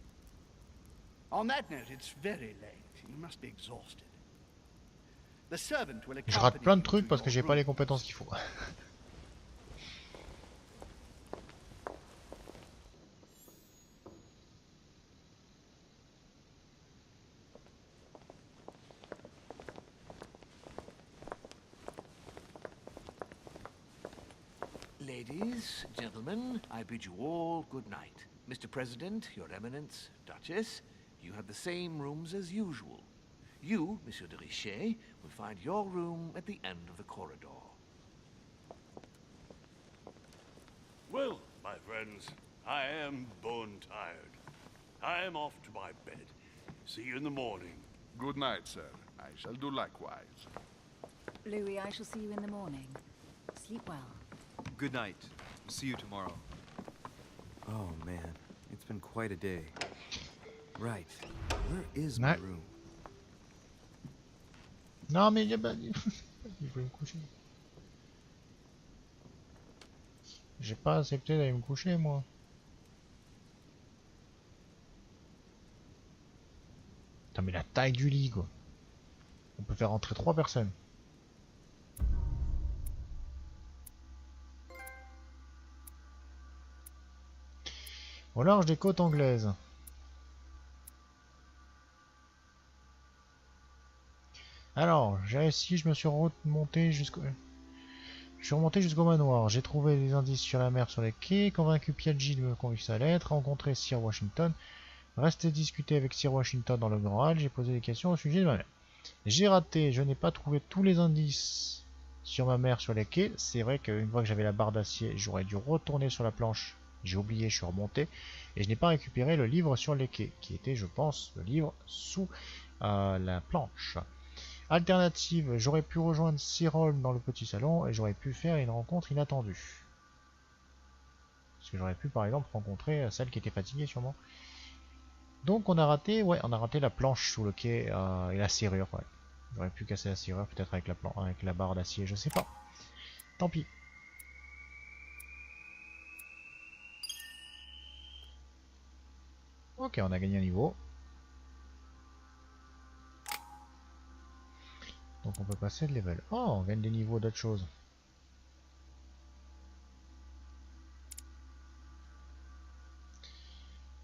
On that note, it's very late. You must be exhausted. The servant will
Je rate plein de
accompany
trucs
you
parce
to
que j'ai
your
pas les
room.
compétences qu'il faut.
Ladies, gentlemen, I bid you all good night. Mr. President, Your Eminence, Duchess, you have the same rooms as usual. You, Monsieur de Richet, will find your room at the end of the corridor.
Well, my friends, I am bone tired. I am off to my bed. See you in the morning.
Good night, sir. I shall do likewise.
Louis, I shall see you in the morning. Sleep well.
Good night. See you tomorrow. Oh man, it's been quite a day. Right. Where is my
Ouais.
room?
Non mais il faut me coucher. J'ai pas accepté d'aller me coucher moi. Putain mais la taille du lit quoi. On peut faire rentrer 3 personnes. Au large des côtes anglaises. Alors, j'ai réussi, je suis remonté jusqu'au manoir. J'ai trouvé des indices sur la mer sur les quais, convaincu Piaggi de me conduire sa lettre, rencontré Sir Washington, resté discuter avec Sir Washington dans le grand hall, j'ai posé des questions au sujet de ma mère. J'ai raté, je n'ai pas trouvé tous les indices sur ma mère sur les quais. C'est vrai qu'une fois que j'avais la barre d'acier, j'aurais dû retourner sur la planche. J'ai oublié, je suis remonté. Et je n'ai pas récupéré le livre sur les quais, qui était, je pense, le livre sous la planche. Alternative, j'aurais pu rejoindre Cyril dans le petit salon et j'aurais pu faire une rencontre inattendue. Parce que j'aurais pu, par exemple, rencontrer celle qui était fatiguée, sûrement. Donc on a raté, ouais, on a raté la planche sous le quai et la serrure, ouais. J'aurais pu casser la serrure, peut-être avec la barre d'acier, je sais pas. Tant pis. Ok, on a gagné un niveau. Donc on peut passer de level. Oh, on gagne des niveaux d'autres choses.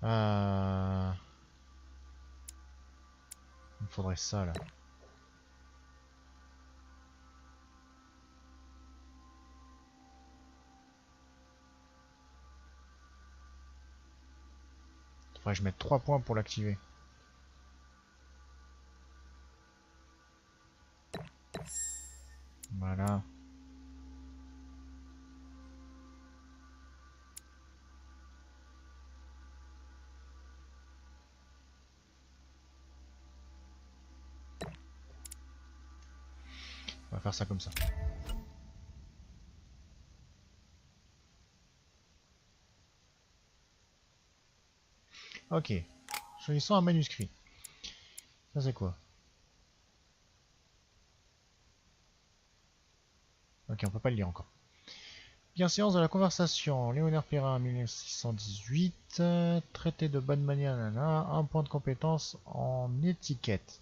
Il me faudrait ça là. Faudrait que je mette 3 points pour l'activer. Voilà. On va faire ça comme ça. Ok. Choisissons un manuscrit. Ça c'est quoi? Ok, on peut pas le lire encore. Bienséance de la conversation. Léonard Perrin, 1618. Traité de bonne manière, nana. 1 point de compétence en étiquette.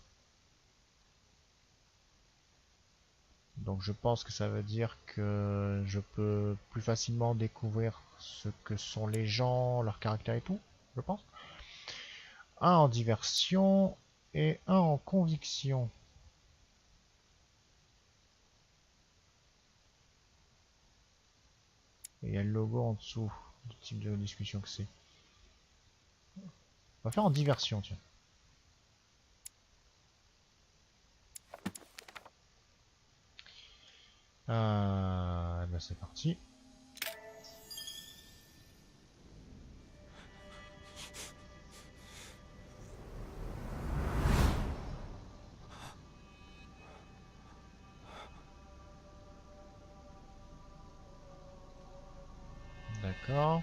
Donc je pense que ça veut dire que je peux plus facilement découvrir ce que sont les gens, leur caractère et tout, je pense. 1 en diversion et 1 en conviction. Et il y a le logo en dessous du type de discussion que c'est. On va faire en diversion, tiens. Ben c'est parti. D'accord.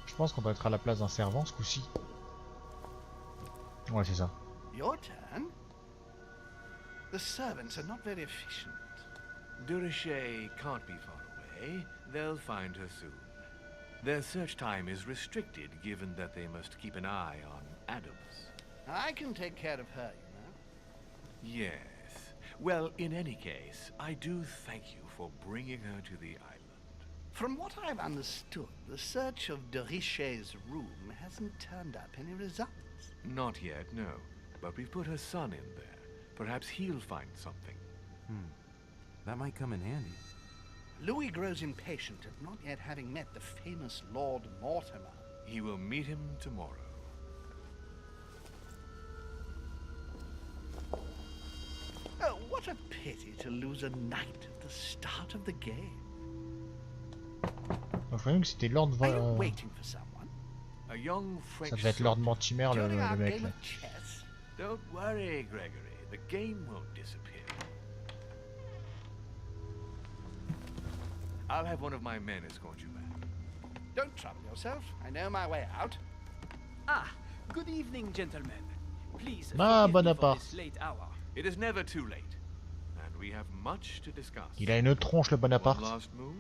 Je pense qu'on doit être à la place d'un servant ce coup-ci. Ouais, c'est ça.
Your turn? The servants are not very efficient.
De Richet can't be far away. They'll find her soon. Their search time is restricted, given that they must keep an eye on Adams.
I can take care of her, you know.
Yes. Well, in any case, I do thank you for bringing her to the island.
From what I've understood, the search of de Richet's room hasn't turned up any results.
Not yet, no. But we've put her son in there. Perhaps he'll find something.
That might come in handy.
Louis grows impatient at not yet having met the famous Lord Mortimer.
He will meet him tomorrow.
Oh, what a pity to lose a knight at the start of the game.
Je croyais que c'était Lord
Are you waiting for someone?
A young French
Ça devait être Lord Mortimer le mec là.
Don't worry, Gregory. The game won't disappear. I'll have one of my men escort you back.
Don't trouble yourself. I know my way out.
Ah, good evening, gentlemen. Please
Ah,
forgive me for
Bonaparte.
this late hour.
It is never too late, and we have much to discuss.
Il a une tronche le Bonaparte.
One last move?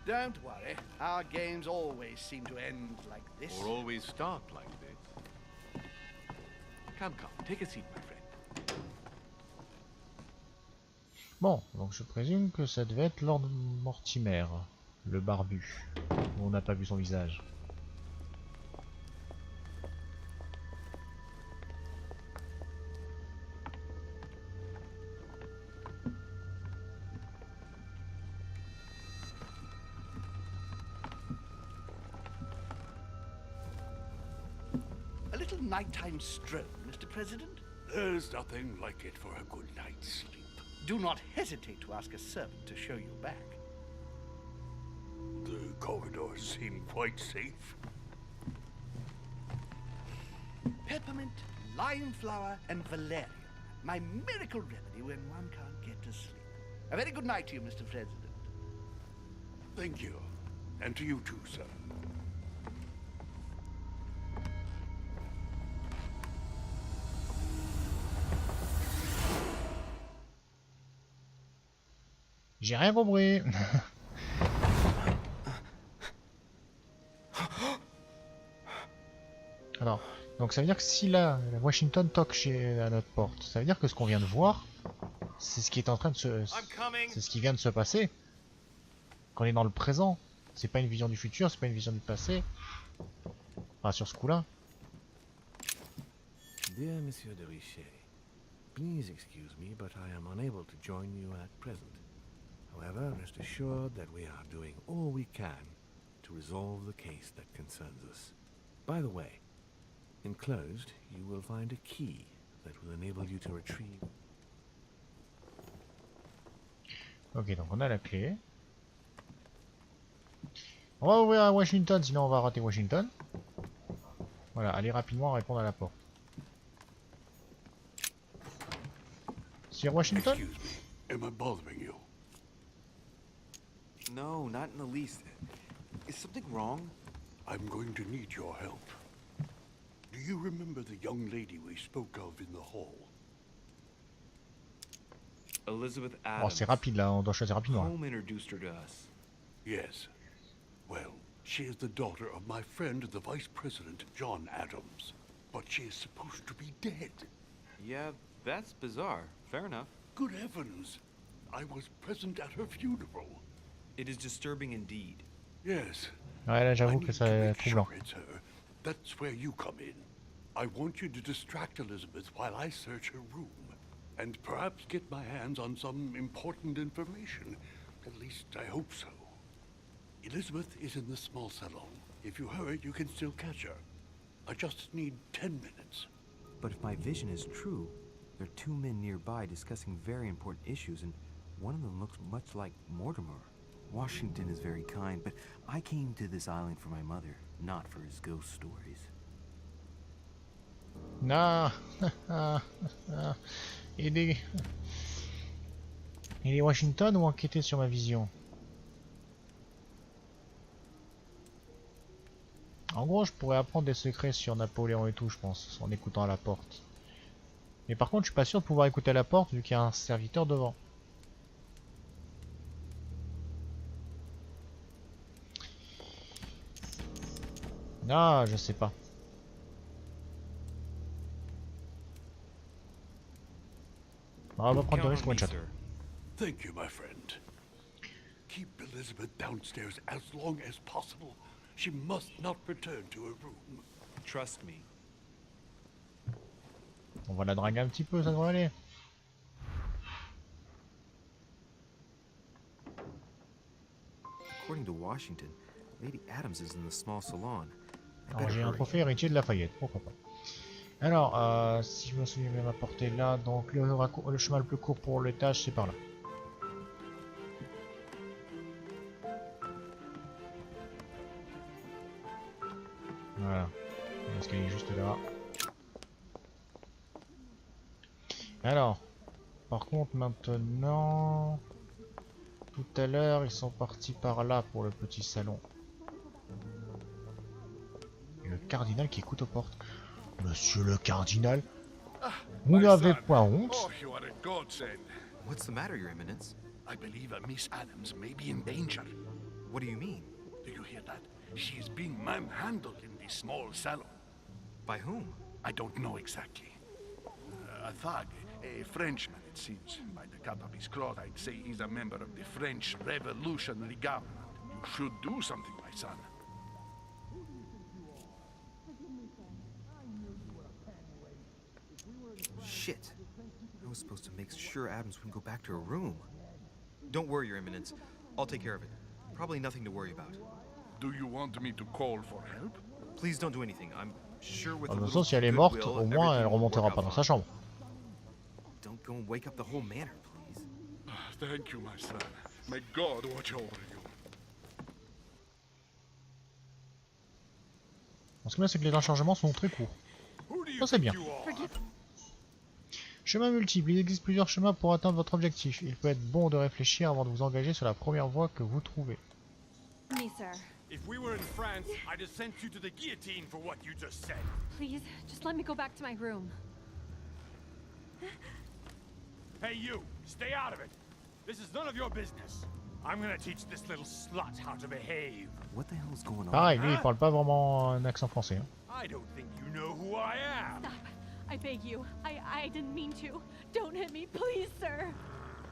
Don't worry. Our games always seem to end like this.
Or always start like this. Come, take a seat, my friend.
Bon, donc je présume que ça devait être Lord Mortimer, le barbu. On n'a pas vu son visage.
A little nighttime stroll, Mr. President?
There's nothing like it for a good night's sleep.
Do not hesitate to ask a servant to show you back.
The corridors seem quite safe.
Peppermint, lime flower, and valerian. My miracle remedy when one can't get to sleep. A very good night to you, Mr. President.
Thank you. And to you too, sir.
J'ai rien compris. Alors, donc ça veut dire que si là, Washington toque à notre porte, ça veut dire que ce qu'on vient de voir, c'est ce qui est en train de c'est ce qui vient de se passer. Qu'on est dans le présent. C'est pas une vision du futur, c'est pas une vision du passé. Enfin, sur ce coup-là.
Dear Monsieur de Richet, please excuse me, but I am unable to join you at present. However, rest assured that we are doing all we can to resolve the case that concerns us. By the way, enclosed, you will find a key that will enable you to retrieve.
Ok, donc on a la clé. On va ouvrir à Washington, sinon on va rater Washington. Voilà, allez rapidement répondre à la porte. Sir Washington?
Excuse me, am I bothering you?
No, not in the least. Is something wrong?
I'm going to need your help. Do you remember the young lady we spoke of in the hall?
Elizabeth
Oh,
Adams.
c'est rapide là, on doit choisir rapidement.
Home introduced her to us.
Yes. Well, she is the daughter of my friend, the Vice President, John Adams. But she is supposed to be dead.
Yeah, that's bizarre. Fair enough.
Good heavens! I was present at her funeral.
It is disturbing indeed.
Yes.
Ouais, là
I
j'avoue que
need to
c'est
make
troublant.
sure it's her. That's where you come in. I want you to distract Elizabeth while I search her room. And perhaps get my hands on some important information. At least I hope so. Elizabeth is in the small salon. If you hurry, you can still catch her. I just need 10 minutes.
But if my vision is true, there are two men nearby discussing very important issues, and one of them looks much like Mortimer. Washington is very kind, but I came to this island for my mother, not for his ghost stories.
Non. Aider Washington ou enquêter sur ma vision? En gros, je pourrais apprendre des secrets sur Napoléon et tout, je pense, en écoutant à la porte. Mais par contre, je suis pas sûr de pouvoir écouter à la porte vu qu'il y a un serviteur devant. Ah, je sais pas. On va prendre de risque, one shot.
Thank you, my friend. Keep Elizabeth downstairs as long as possible. She must not return to her room.
Trust me.
On va la draguer un petit peu, ça devrait aller.
According to Washington, Lady Adams is in the small salon.
Alors j'ai un trophée héritier de Lafayette, pourquoi pas. Alors, si je me souviens bien, ma portée là, donc le chemin le plus court pour l'étage, c'est par là. Voilà, l'escalier est juste là. Alors, par contre maintenant, tout à l'heure ils sont partis par là pour le petit salon. Et le cardinal qui écoute aux portes. Monsieur le cardinal, vous n'avez point honte?
Oh, you are a godsend.
What's the matter, Your Eminence?
I believe a Miss Adams may be in danger.
What do you mean?
Do you hear that? She is being manhandled in the small salon.
By whom?
I don't know exactly. A thug, a Frenchman, it seems. By the cut of his cloth, I'd say he's a member of the French Revolutionary Government. You should do something, my son.
Shit. I was supposed to make sure Adams wouldn't go back to her room. Don't worry, Your Eminence. I'll take care of it. Probably nothing to worry about.
Do you want me to call for help?
Please don't do anything. I'm sure with
De
a
toute
little
façon, si elle est morte,
goodwill,
au moins elle
everything will
remontera
work
pas
out
dans sa
fine.
chambre.
Don't go and wake up the whole manor, please.
Thank you, my son. May God watch over you.
Ce qui est bien, c'est que les rechargements sont très courts. Ça, c'est bien. Chemins multiples. Il existe plusieurs chemins pour atteindre votre objectif. Il peut être bon de réfléchir avant de vous engager sur la première voie que vous trouvez.
Me, sir. If we were in France, I'd have sent you to the guillotine for what you just said.
Please, just let me go back to my room.
Hey, you! Stay out of it! This is none of your business. I'm gonna teach this little slut how to behave.
What the hell is going on?
Pareil, lui, il parle pas vraiment un accent français. Hein.
I don't think you know who I am.
Stop. I beg you. I didn't mean to. Don't hit me, please, sir.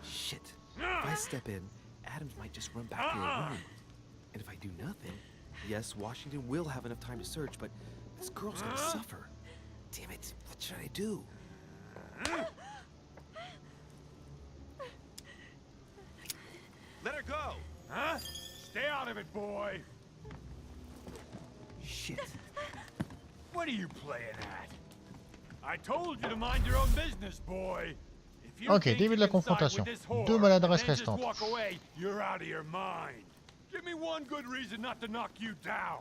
Shit. If I step in, Adams might just run back to her room. And if I do nothing, yes, Washington will have enough time to search, but this girl's gonna suffer. Damn it, what should I do?
Let her go! Huh? Stay out of it, boy!
Shit.
What are you playing at? I told you to mind your own business, boy. If you
Ok,
think
début de
you
la
can side
confrontation.
with this whore
2 maladresses
and then just
restantes.
walk away, you're out of your mind. Give me one good reason not to knock you down.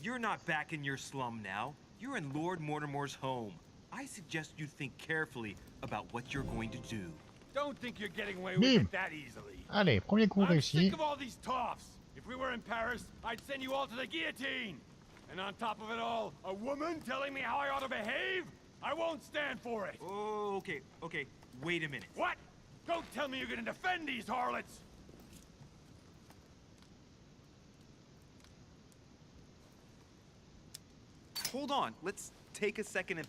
You're not back in your slum now. You're in Lord Mortimer's home.
I suggest you think carefully about what you're going to do.
Don't think you're getting away
Bim.
with it that easily.
Allez, premier coup
I'm
réussi.
sick of all these toffs. If we were in Paris, I'd send you all to the guillotine. And on top of it all, a woman telling me how I ought to behave? I won't stand for it.
Oh, okay, okay. Wait a minute.
What? Don't tell me you're gonna defend these harlots.
Hold on. Let's take a second and...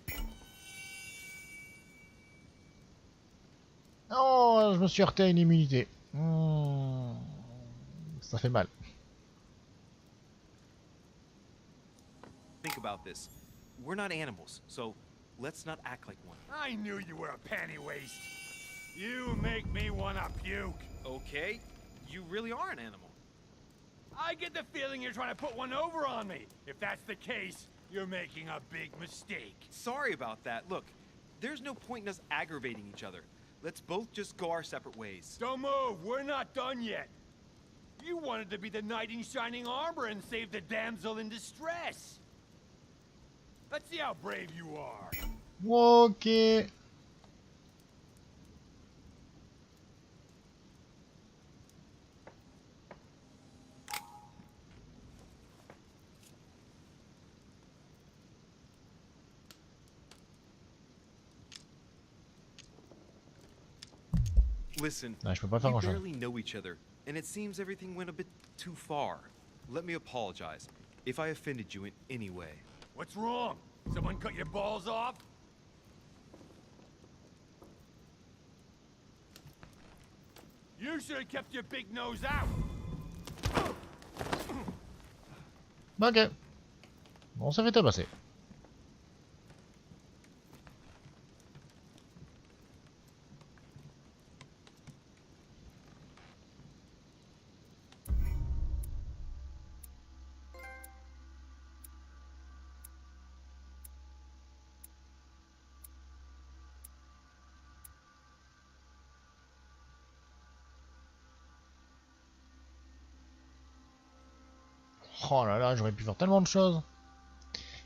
Oh, je me suis heurté à une immunité. Ça fait mal.
think about this. We're not animals, so let's not act like one.
I knew you were a panty waste. You make me wanna puke.
Okay, you really are an animal.
I get the feeling you're trying to put one over on me. If that's the case, you're making a big mistake.
Sorry about that. Look, there's no point in us aggravating each other. Let's both just go our separate ways.
Don't move. We're not done yet. You wanted to be the knight in shining armor and save the damsel in distress. Let's see how brave you are.
Ok.
Listen,
Ah, je peux pas faire
we
grand-chose.
barely know each other, and it seems everything went a bit too far. Let me apologize if I offended you in any way.
What's wrong? Someone cut your balls off? You should have kept your big nose out.
Ok. Bon, ça fait tabasser. Oh là là, j'aurais pu faire tellement de choses.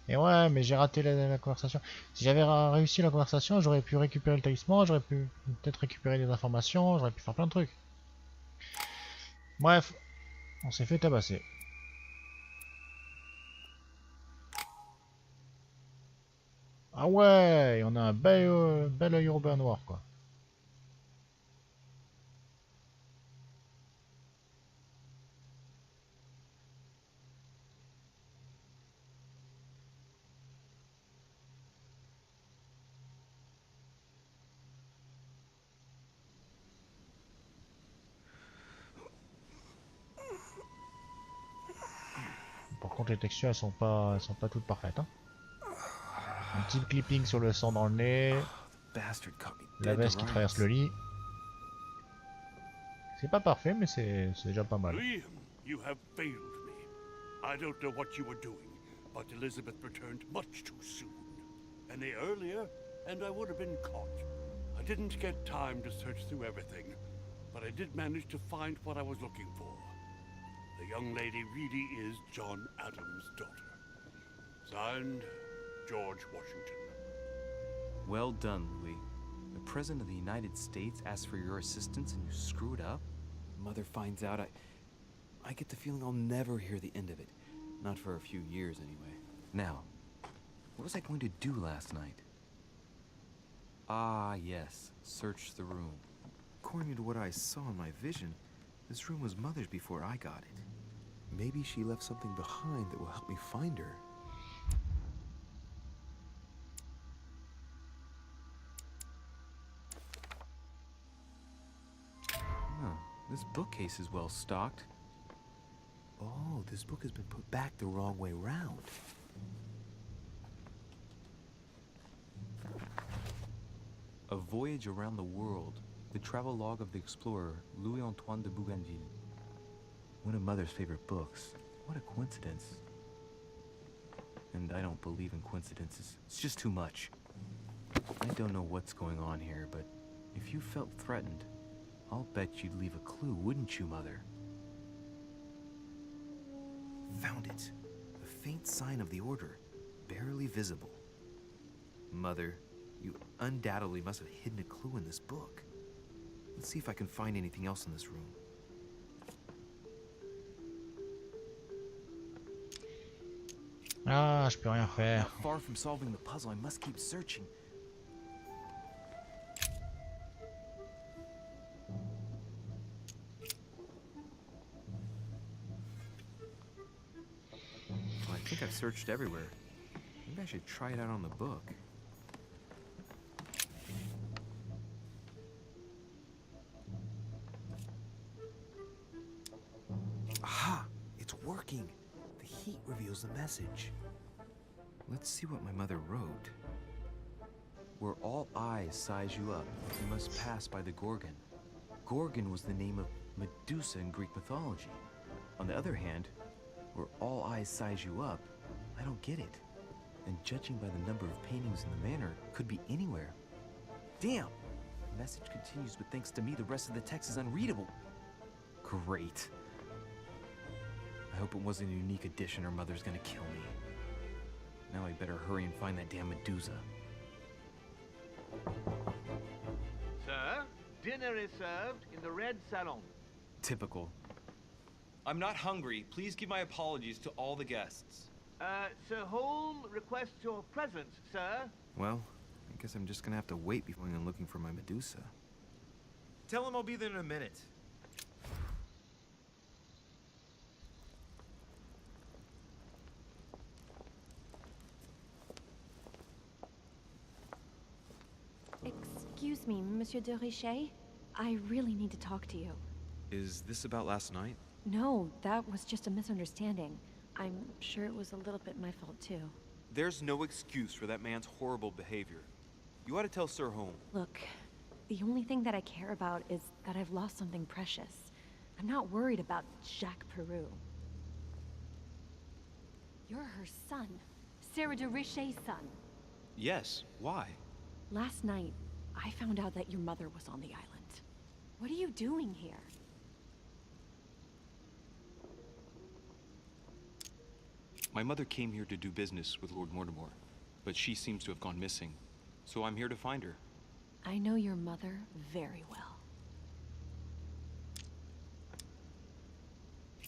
Et ouais, mais j'ai raté la conversation. Si j'avais réussi la conversation, j'aurais pu récupérer le talisman, j'aurais pu peut-être récupérer des informations, j'aurais pu faire plein de trucs. Bref, on s'est fait tabasser. Ah ouais, on a un bel œil urbain noir quoi. Par contre les textures elles sont pas toutes parfaites hein. Un petit clipping sur le sang dans le nez. La veste qui traverse le lit. C'est pas parfait mais c'est déjà pas mal.
Liam, you have failed me. I don't know what you were doing, but Elizabeth returned much too soon. Any earlier, and I would have been caught. I didn't get time to search through everything, but I did manage to find what I was looking for. The young lady really is John Adams' daughter. Signed, George Washington.
Well done, Louis. The President of the United States asked for your assistance and you screwed up?
Mother finds out, I get the feeling I'll never hear the end of it. Not for a few years, anyway.
Now, what was I going to do last night? Ah, yes. Search the room.
According to what I saw in my vision, this room was Mother's before I got it. Maybe she left something behind that will help me find her.
Huh. This bookcase is well stocked.
Oh, this book has been put back the wrong way round.
A Voyage Around the World. The travel log of the explorer, Louis-Antoine de Bougainville. One of Mother's favorite books. What a coincidence. And I don't believe in coincidences. It's just too much. I don't know what's going on here, but if you felt threatened, I'll bet you'd leave a clue, wouldn't you, Mother?
Found it. A faint sign of the order, barely visible. Mother, You undoubtedly must have hidden a clue in this book. Let's see if I can find anything else in this room.
Ah, je peux rien faire.
Not far from solving the puzzle, I must keep searching. Well, I think I've searched everywhere. Maybe I should try it out on the book. Aha! It's working! The heat reveals the message. Let's see what my mother wrote.
Where all eyes size you up, you must pass by the Gorgon. Gorgon was the name of Medusa in Greek mythology. On the other hand, where all eyes size you up, I don't get it. And judging by the number of paintings in the manor, could be anywhere. Damn! The message continues, but thanks to me, the rest of the text is unreadable. Great. I hope it wasn't a unique edition or Mother's gonna kill me. Now I better hurry and find that damn Medusa.
Sir, dinner is served in the red salon.
Typical.
I'm not hungry. Please give my apologies to all the guests.
Sir Holm requests your presence, sir.
Well, I guess I'm just gonna have to wait before I'm looking for my Medusa.
Tell him I'll be there in a minute.
Excuse me, Monsieur de Richet. I really need to talk to you.
Is this about last night?
No, that was just a misunderstanding. I'm sure it was a little bit my fault too.
There's no excuse for that man's horrible behavior. You ought to tell Sir Holm.
Look, the only thing that I care about is that I've lost something precious. I'm not worried about Jacques Peru. You're her son. Sarah de Richet's son.
Yes, why?
Last night, I found out that your mother was on the island. What are you doing here?
My mother came here to do business with Lord Mortimer, but she seems to have gone missing. So I'm here to find her.
I know your mother very well.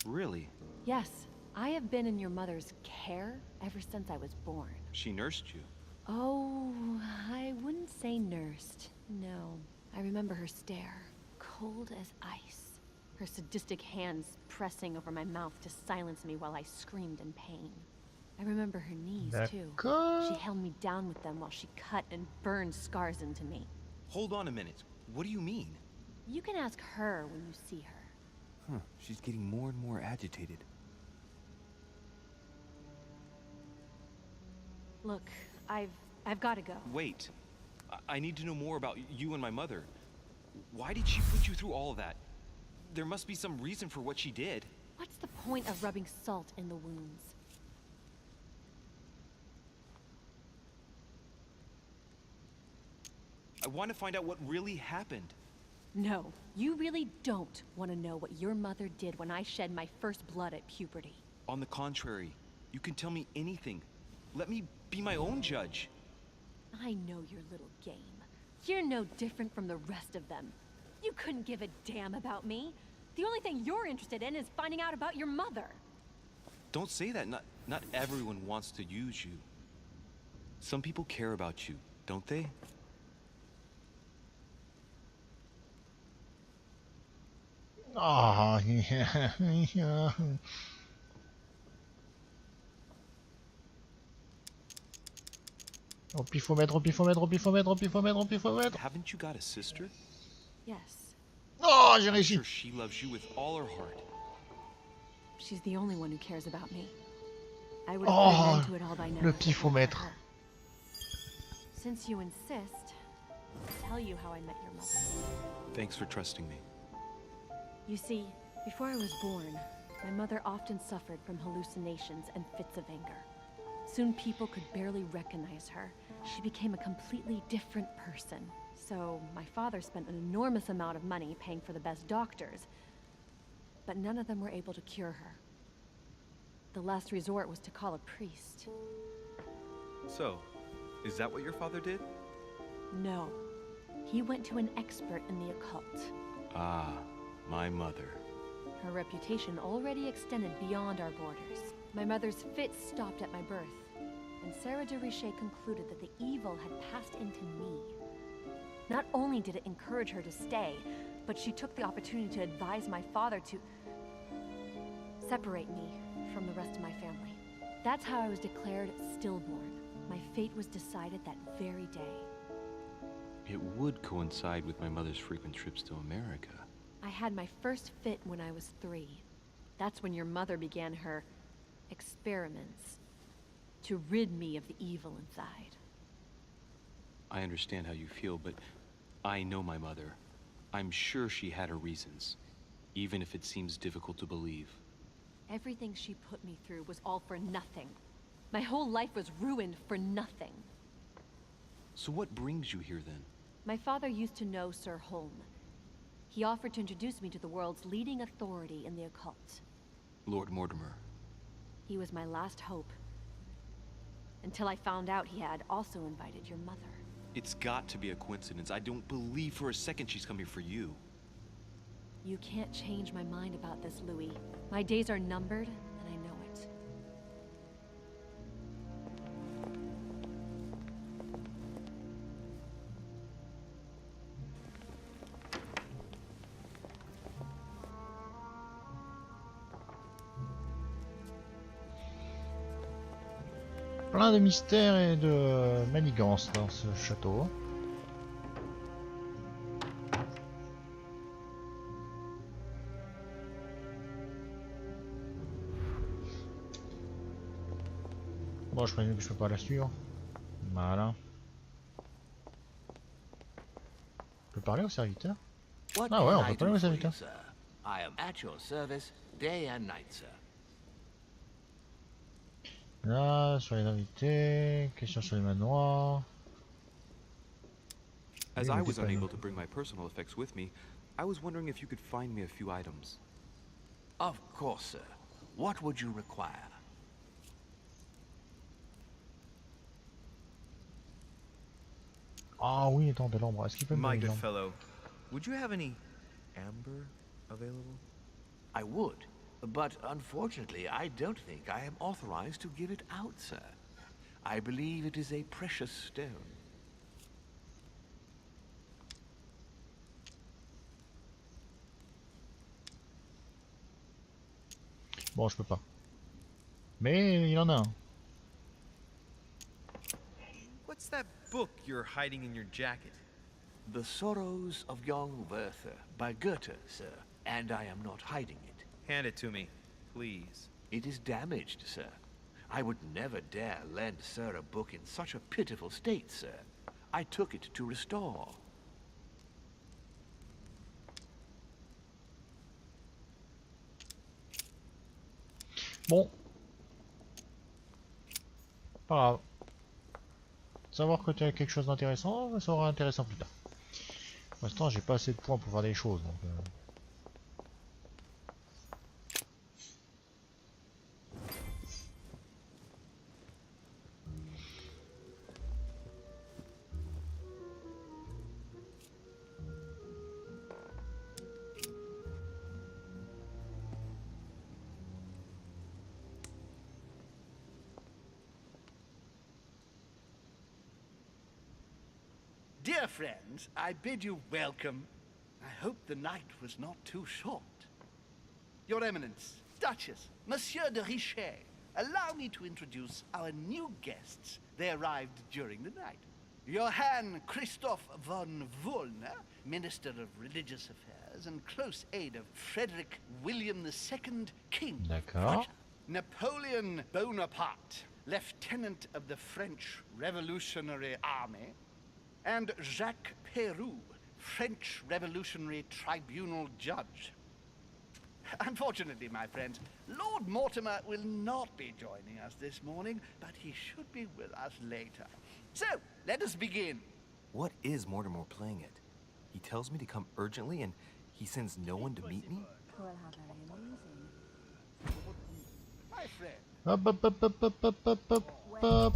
Really?
Yes, I have been in your mother's care ever since I was born.
She nursed you?
Oh, I wouldn't say nursed. No. I remember her stare, cold as ice. Her sadistic hands pressing over my mouth to silence me while I screamed in pain. I remember her knees, too. She held me down with them while she cut and burned scars into me.
Hold on a minute. What do you mean?
You can ask her when you see her.
Huh, she's getting more and more agitated.
Look, I've got to go.
Wait. I need to know more about you and my mother. Why did she put you through all of that? There must be some reason for what she did.
What's the point of rubbing salt in the wounds?
I want to find out what really happened.
No, you really don't want to know what your mother did when I shed my first blood at puberty.
On the contrary, you can tell me anything. Let me be my own judge.
I know your little game. You're no different from the rest of them. You couldn't give a damn about me. The only thing you're interested in is finding out about your mother.
Don't say that. Not everyone wants to use you. Some people care about you, don't they?
Ah, yeah, yeah. Au pifomètre, au pifomètre, au pifomètre, au pifomètre, au pifomètre.
Haven't you got a sister?
Yes.
Oh, j'ai réussi.
I'm sure she loves you with all her heart.
She's the only one who cares about me. I would have put an end to it all by now.
Le pifomètre.
Since you insist, I'll tell you how I met your mother.
Thanks for trusting me.
You see, before I was born, my mother often suffered from hallucinations and fits of anger. Soon people could barely recognize her. She became a completely different person. So my father spent an enormous amount of money paying for the best doctors, but none of them were able to cure her. The last resort was to call a priest.
So, is that what your father did?
No. He went to an expert in the occult.
Ah, my mother.
Her reputation already extended beyond our borders. My mother's fits stopped at my birth, and Sarah de Richet concluded that the evil had passed into me. Not only did it encourage her to stay, but she took the opportunity to advise my father to separate me from the rest of my family. That's how I was declared stillborn. My fate was decided that very day.
It would coincide with my mother's frequent trips to America.
I had my first fit when I was 3. That's when your mother began her experiments to rid me of the evil inside.
I understand how you feel, but I know my mother. I'm sure she had her reasons, even if it seems difficult to believe.
Everything she put me through was all for nothing. My whole life was ruined for nothing.
So what brings you here then?
My father used to know Sir Holm. He offered to introduce me to the world's leading authority in the occult.
Lord Mortimer.
He was my last hope. Until I found out he had also invited your mother.
It's got to be a coincidence. I don't believe for a second she's coming for you.
You can't change my mind about this, Louis. My days are numbered, and I know it.
Plein de mystères et de manigances dans ce château. Bon, je présume que je peux pas la suivre. Voilà. On peut parler au serviteur? Ah ouais, on peut parler au serviteur.
I am at your service day and night, sir.
Là, sur les invités, question sur les manoirs.
As I was unable to bring my personal effects with me, I was wondering if you could find me a few items.
Of course, sir. What would you require?
Ah oui, attends, de l'ombre. Est-ce qu'il peut me
My
donner de
good
l'ombre?
fellow, would you have any amber available?
I would, but unfortunately, I don't think I am authorized to give it out, sir. I believe it is a precious stone.
Bon, je peux pas. Mais il en a un.
What's that book you're hiding in your jacket?
The Sorrows of Young Werther by Goethe, sir, and I am not hiding it.
Hand it to me, please.
It is damaged, sir. I would never dare lend sir a book in such a pitiful state, sir. I took it to restore.
Bon. Pas grave. Savoir que tu as quelque chose d'intéressant, ça sera intéressant plus tard. Pour l'instant, j'ai pas assez de points pour faire des choses. Donc,
Dear friends, I bid you welcome. I hope the night was not too short. Your Eminence, Duchess, Monsieur de Richet, allow me to introduce our new guests. They arrived during the night. Johann Christoph von Wollner, Minister of Religious Affairs and close aide of Frederick William II, King of Prussia. Napoleon Bonaparte, Lieutenant of the French Revolutionary Army. And Jacques Peroux, French Revolutionary Tribunal Judge. Unfortunately, my friends, Lord Mortimer will not be joining us this morning, but he should be with us later. So, let us begin.
What is Mortimer playing at? He tells me to come urgently and he sends no one to meet me?
Well, how very amusing.
My friend.
Hop, hop, hop, hop, hop, hop, hop, hop.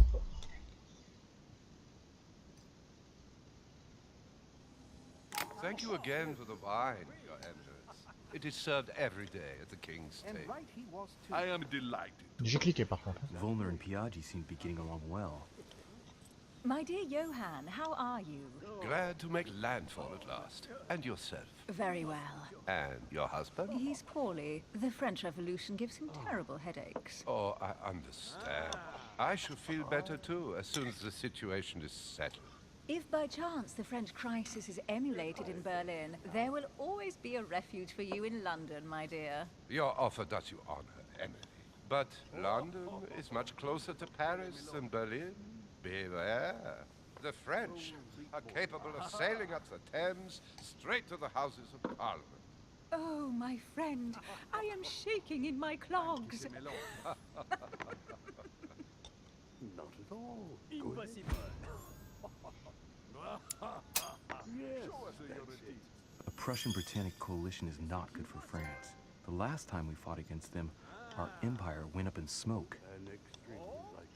Thank you again for the wine, Your Eminence. It is served every day at the king's table.
I am delighted.
J'ai cliqué par contre.
Volner and Piaggi seem to be getting along well.
My dear Johann, how are you?
Glad to make landfall at last. And yourself?
Very well.
And your husband?
He's poorly. The French Revolution gives him terrible headaches.
Oh, I understand. I shall feel better too as soon as the situation is settled.
If by chance the French crisis is emulated in Berlin, there will always be a refuge for you in London, my dear.
Your offer does you honor, Emily. But London is much closer to Paris than Berlin. Beware. The French are capable of sailing up the Thames straight to the Houses of Parliament.
Oh, my friend, I am shaking in my clogs.
Not at all.
Impossible.
A Prussian-Britannic coalition is not good for France. The last time we fought against them, our empire went up in smoke.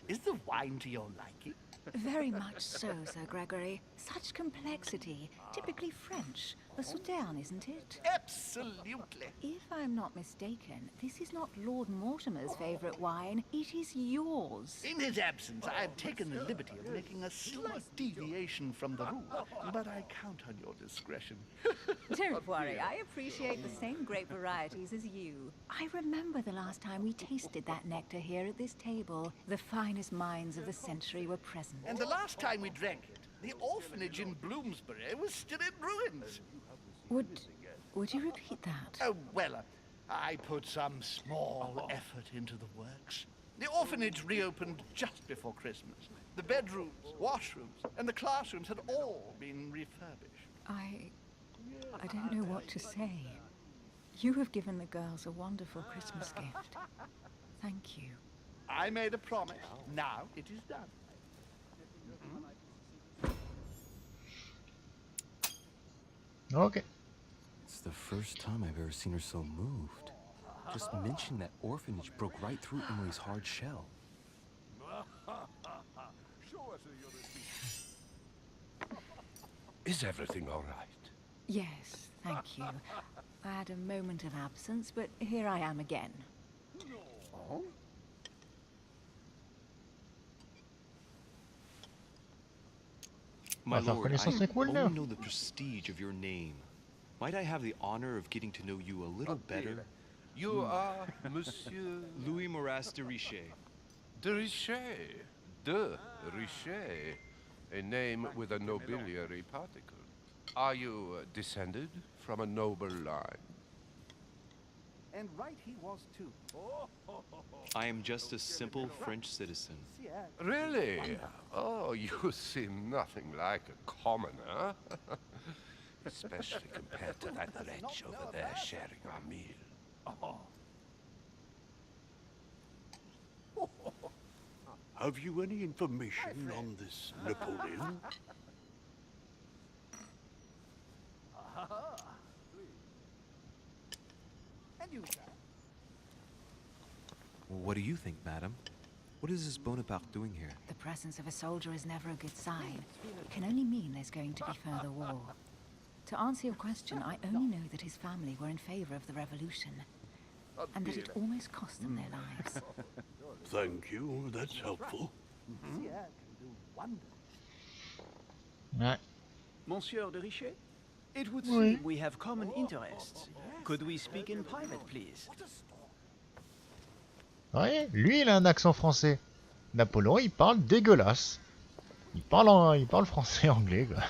Is the wine to your liking?
Very much so, Sir Gregory. Such complexity. Typically French. A Southern, isn't it?
Absolutely.
If I'm not mistaken, this is not Lord Mortimer's favorite wine. It is yours.
In his absence, I have taken the liberty of making a slight deviation from the rule, but I count on your discretion.
Don't worry, I appreciate the same grape varieties as you. I remember the last time we tasted that nectar here at this table. The finest minds of the century were present.
And the last time we drank it, the orphanage in Bloomsbury was still in ruins.
Would you repeat that?
Oh, well, I put some small effort into the works. The orphanage reopened just before Christmas. The bedrooms, washrooms, and the classrooms had all been refurbished.
I don't know what to say. You have given the girls a wonderful Christmas gift. Thank you.
I made a promise. Now it is done.
Okay.
It's the first time I've ever seen her so moved. Just mention that orphanage broke right through Emily's hard shell.
Is everything all right?
Yes, thank you. I had a moment of absence, but here I am again.
Oh?
My lord, I
cool,
only know the prestige of your name. Might I have the honor of getting to know you a little better?
You are Monsieur...
Louis de Richet.
De Richet. De Richet. A name with a nobiliary particle. Are you descended from a noble line?
And right he was too.
I am just a simple French citizen.
Really? Oh, you seem nothing like a commoner. Especially compared to that wretch over there sharing our meal.
Have you any information on this Napoleon?
And you, sir?
What do you think, madam? What is this Bonaparte doing here?
The presence of a soldier is never a good sign. It can only mean there's going to be further war. To answer your question, I only know that his family were in favor of the revolution, and that it almost cost them their lives.
Thank you, that's helpful.
Ouais.
Monsieur de Richet, it would seem we have common interests. Could we speak in private, please?
Ouais, lui il a un accent français. Napoléon il parle dégueulasse. Il parle français anglais quoi.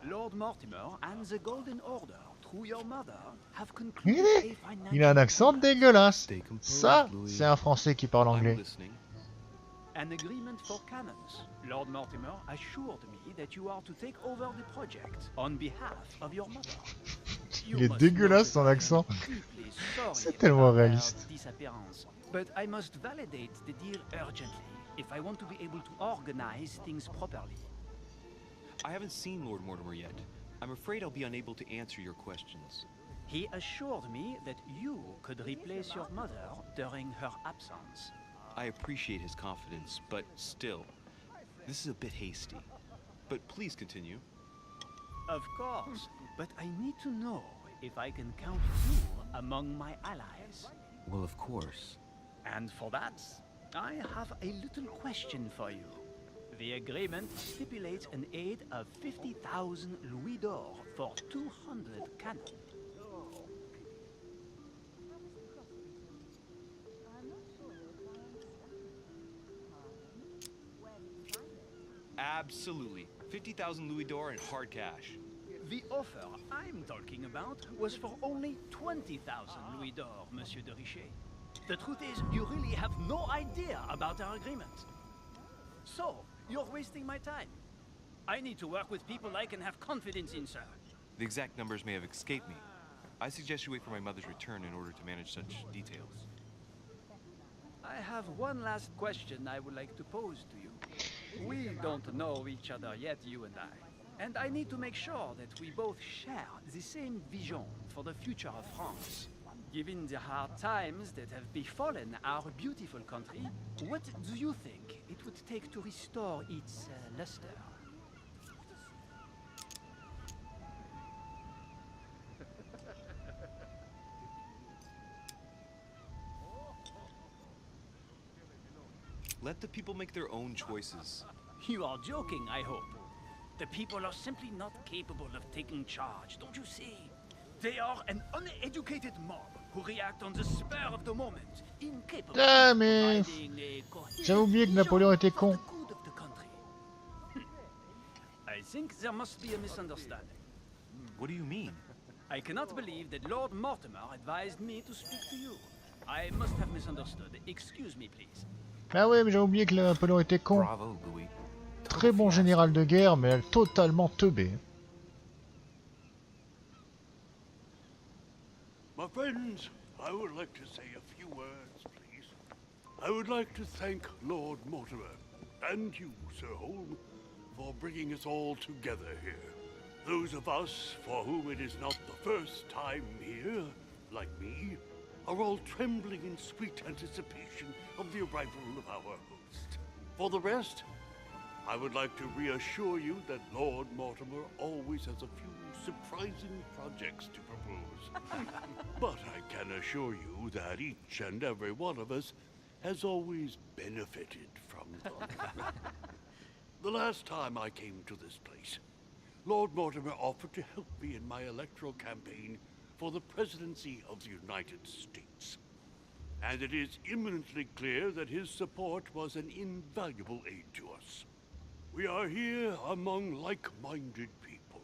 Lord Mortimer and the Golden Order, through your mother, have concluded a financial...
Il a un accent dégueulasse. Ça, c'est un français qui parle anglais.
An agreement for cannons. Lord Mortimer assured me that you are to take over the project on behalf of your mother.
Il est dégueulasse son accent. C'est tellement réaliste.
But I must validate the deal urgently if I want to be able to organize things properly.
I haven't seen Lord Mortimer yet. I'm afraid I'll be unable to answer your questions.
He assured me that you could replace your mother during her absence.
I appreciate his confidence, but still,
This is a bit hasty, but please continue.
Of course, but I need to know if I can count you among my allies.
Well, of course.
And for that, I have a little question for you. The agreement stipulates an aid of 50,000 louis d'or for 200 cannon.
Absolutely. 50,000 louis d'or in hard cash.
The offer I'm talking about was for only 20,000 louis d'or, Monsieur de Richet. The truth is, you really have no idea about our agreement. So, you're wasting my time. I need to work with people I can have confidence in, sir.
The exact numbers may have escaped me. I suggest you wait for my mother's return in order to manage such details.
I have one last question I would like to pose to you. We don't know each other yet, you and I need to make sure that we both share the same vision for the future of France. Given the hard times that have befallen our beautiful country, what do you think it would take to restore its luster?
Let the people make their own choices.
You are joking, I hope. The people are simply not capable of taking charge, don't you see? They are an uneducated mob who react on the spur of the moment, incapable
Ah,
of
mais
providing a coherent
j'avais oublié que Napoléon était con.
vision for the good of the country. I think there must be a misunderstanding.
What do you mean?
I cannot believe that Lord Mortimer advised me to speak to you. I must have misunderstood. Excuse me, please.
Ah ouais, mais j'avais oublié que Napoléon était con.
Bravo, Louis.
Très bon général de guerre, mais totalement teubé.
My friends, I would like to say a few words, please. I would like to thank Lord Mortimer, and you, Sir Holm, for bringing us all together here. Those of us for whom it is not the first time here, like me, are all trembling in sweet anticipation of the arrival of our host. For the rest, I would like to reassure you that Lord Mortimer always has a few surprising projects to propose. But I can assure you that each and every one of us has always benefited from them. The last time I came to this place, Lord Mortimer offered to help me in my electoral campaign for the presidency of the United States. And it is eminently clear that his support was an invaluable aid to us. We are here among like-minded people.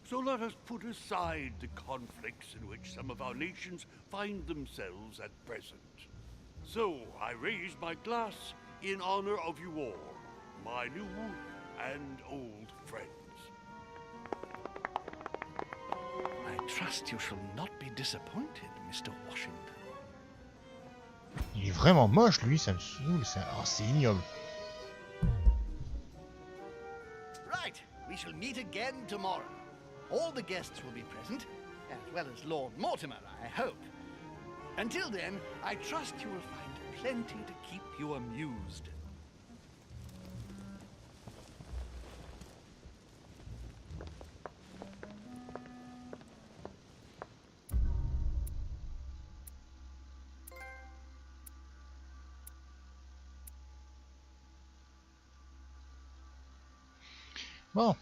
So let us put aside the conflicts in which some of our nations find themselves at present. So I raise my glass in honor of you all, my new and old friends.
I trust you shall not be disappointed, Mr. Washington.
Il est vraiment moche, lui, ça me saoule, c'est ignoble.
Right, we shall meet again tomorrow. All the guests will be present, as well as Lord Mortimer, I hope. Until then, I trust you will find plenty to keep you amused.
Bon.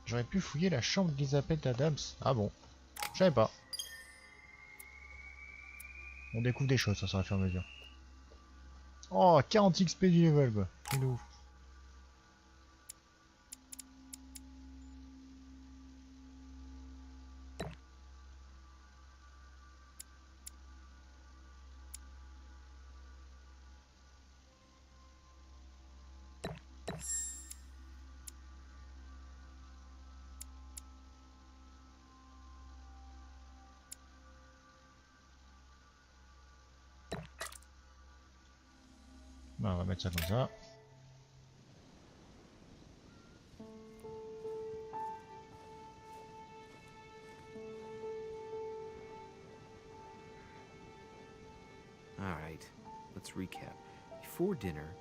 J'aurais pu fouiller la chambre d'Elisabeth Adams. Ah bon. Je savais pas. On découvre des choses, ça sera fur et à mesure. Oh, 40 XP du level, quoi. C'est ouf. Bon, on va mettre ça comme ça.
Alright, let's recap. Before dinner,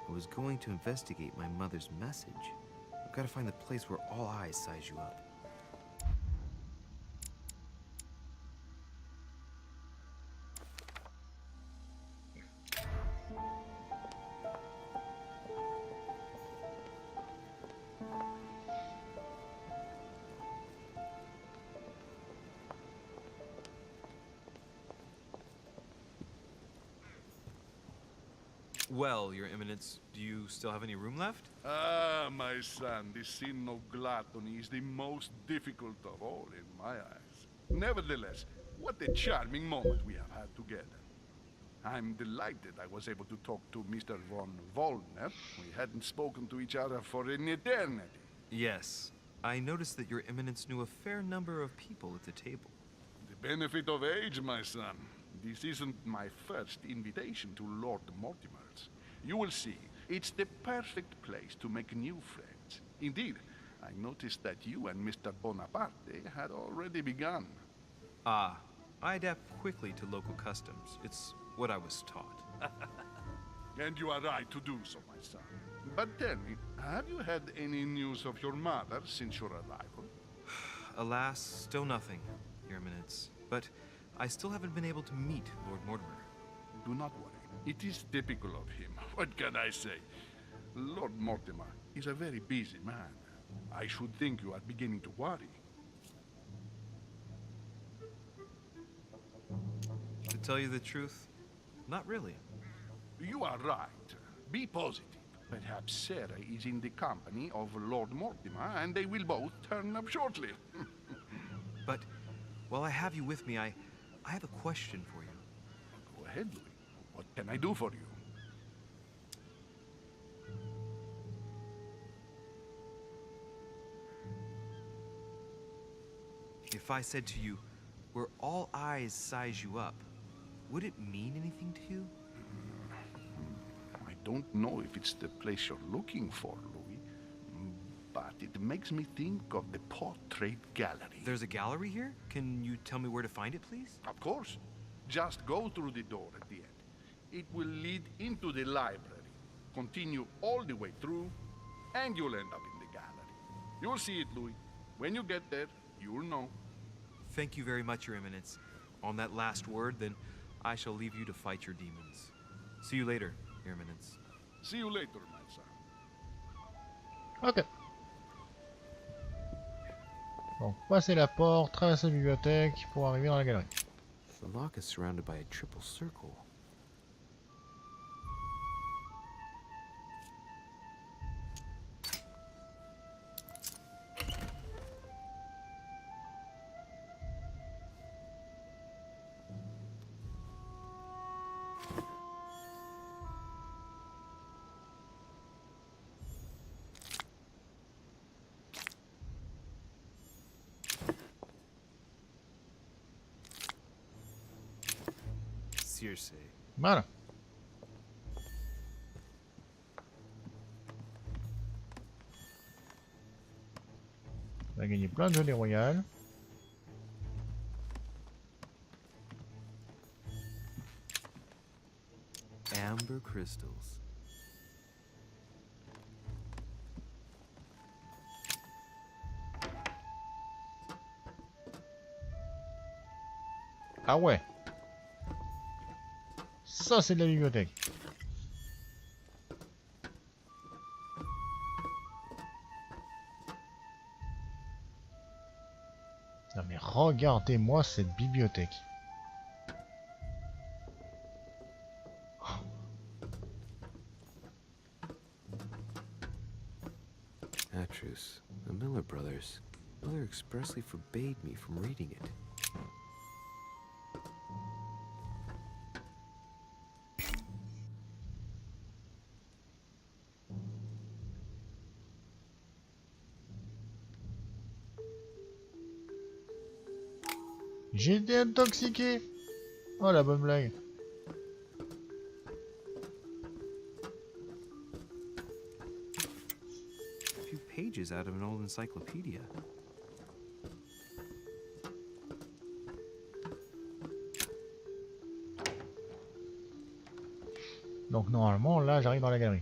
I was going to investigate my mother's message. I've got to find the place where all eyes size you up. Well, Your Eminence, do you still have any room left?
Ah, my son, the sin of gluttony is the most difficult of all in my eyes. Nevertheless, what a charming moment we have had together. I'm delighted I was able to talk to Mr. von Wollner. We hadn't spoken to each other for an eternity.
Yes. I noticed that Your Eminence knew a fair number of people at the table.
The benefit of age, my son. This isn't my first invitation to Lord Mortimer's. You will see, it's the perfect place to make new friends. Indeed, I noticed that you and Mr. Bonaparte had already begun.
Ah, I adapt quickly to local customs. It's what I was taught.
And you are right to do so, my son. But tell me, have you had any news of your mother since your arrival?
Alas, still nothing, Your Eminence. But I still haven't been able to meet Lord Mortimer.
Do not worry. It is typical of him. What can I say? Lord Mortimer is a very busy man. I should think you are beginning to worry.
To tell you the truth, not really.
You are right. Be positive. Perhaps Sarah is in the company of Lord Mortimer, and they will both turn up shortly.
But while I have you with me, I have a question for you.
Go ahead, Louis. What can I do for you?
If I said to you, where all eyes size you up, would it mean anything to you?
I don't know if it's the place you're looking for, Louis, but it makes me think of the portrait gallery.
There's a gallery here? Can you tell me where to find it, please?
Of course. Just go through the door at the end. It will lead into the library. Continue all the way through, and you'll end up in the gallery. You'll see it, Louis. When you get there, you'll know.
Thank you very much, Your Eminence. On that last word, then, I shall leave you to fight your demons. See you later, Your Eminence.
See you later, my son.
Ok. Donc, passer la porte, traverser la bibliothèque pour arriver dans la galerie.
The lock is surrounded by a triple circle.
Voilà. On a gagné plein de gelées royales.
Amber crystals.
Ah ouais. Ça, c'est de la bibliothèque. Non mais regardez-moi cette bibliothèque.
Atrus, the Miller brothers. Mother expressly forbade me from reading it.
J'ai été intoxiqué. Oh la bonne blague.
A few pages out of an old encyclopedia.
Donc normalement, là, j'arrive dans la galerie.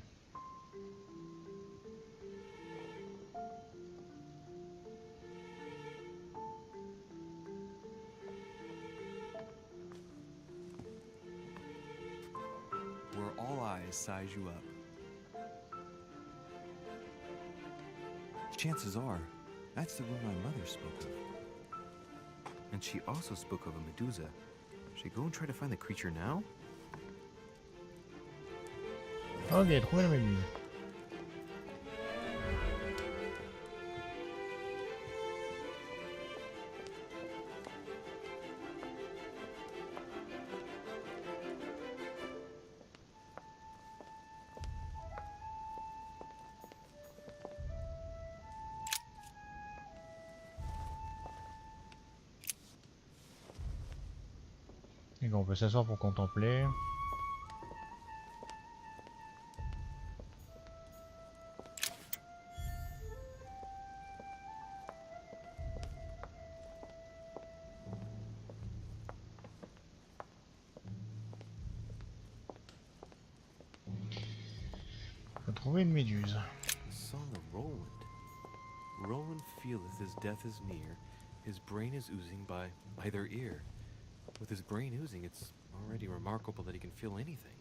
Where all eyes size you up. Chances are, that's the room my mother spoke of. And she also spoke of a Medusa. Should I go and try to find the creature now?
Ok, trouver la méduse. Et on peut s'asseoir pour contempler. On va trouver une méduse.
The song of Roland. Roland feeleth his death is near. His brain is oozing by either ear. With his brain oozing, it's already remarkable that he can feel anything.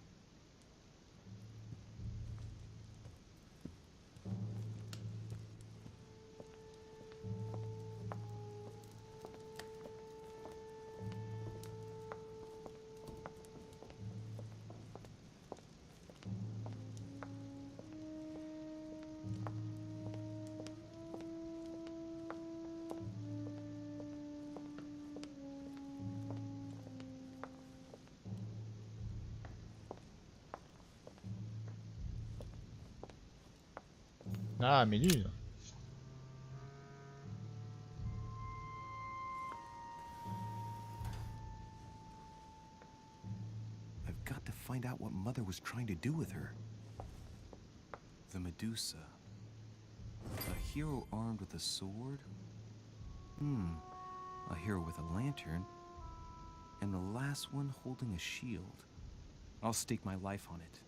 Ah, méduse.
I've got to find out what Mother was trying to do with her. The Medusa. A hero armed with a sword? A hero with a lantern. And the last one holding a shield. I'll stake my life on it.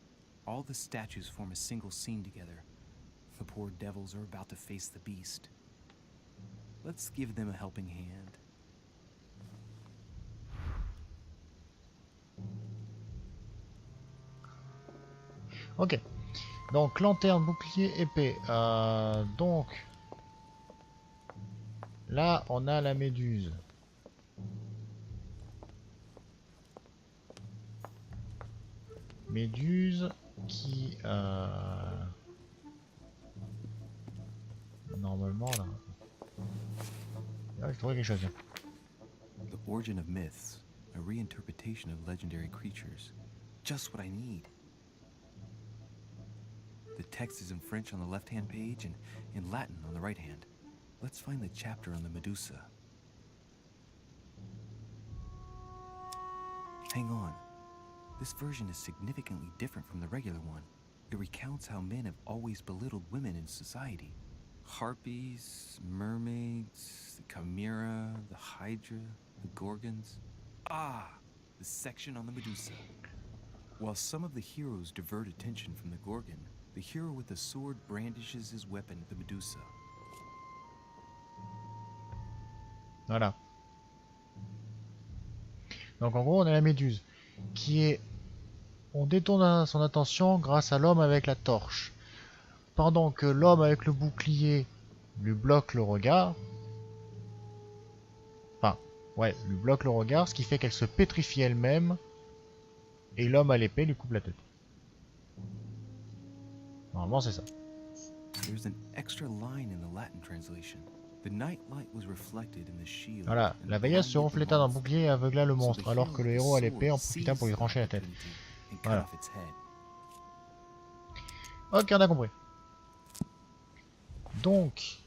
All the statues form a single scene together. The poor devils are about to face the beast. Let's give them a helping hand.
Ok. Donc lanterne, bouclier, épée. Donc là, on a la méduse. Méduse qui normalement là. Là, je trouve quelque chose.
The origin of myths, a reinterpretation of legendary creatures. Just what I need. The text is in French on the left-hand page and in Latin on the right hand. Let's find the chapter on the Medusa. Hang on. This version is significantly different from the regular one. It recounts how men have always belittled women in society. Harpies, mermaids, the chimera, the hydra, the gorgons. Ah, the section on the Medusa. While some of the heroes divert attention from the gorgon, the hero with the sword brandishes his weapon at the Medusa.
Voilà. Donc en gros, on a la méduse qui est... On détourne son attention grâce à l'homme avec la torche. Pendant que l'homme avec le bouclier lui bloque le regard. Enfin, ouais, lui bloque le regard, ce qui fait qu'elle se pétrifie elle-même. Et l'homme à l'épée lui coupe la tête. Normalement, c'est ça.
There's an extra line in the Latin translation. The night light was reflected in the shield.
Voilà, la veillasse se refléta dans le bouclier et aveugla le monstre, alors que le héros à l'épée en profita pour lui trancher la tête. Voilà. Ok, on a compris. Donc...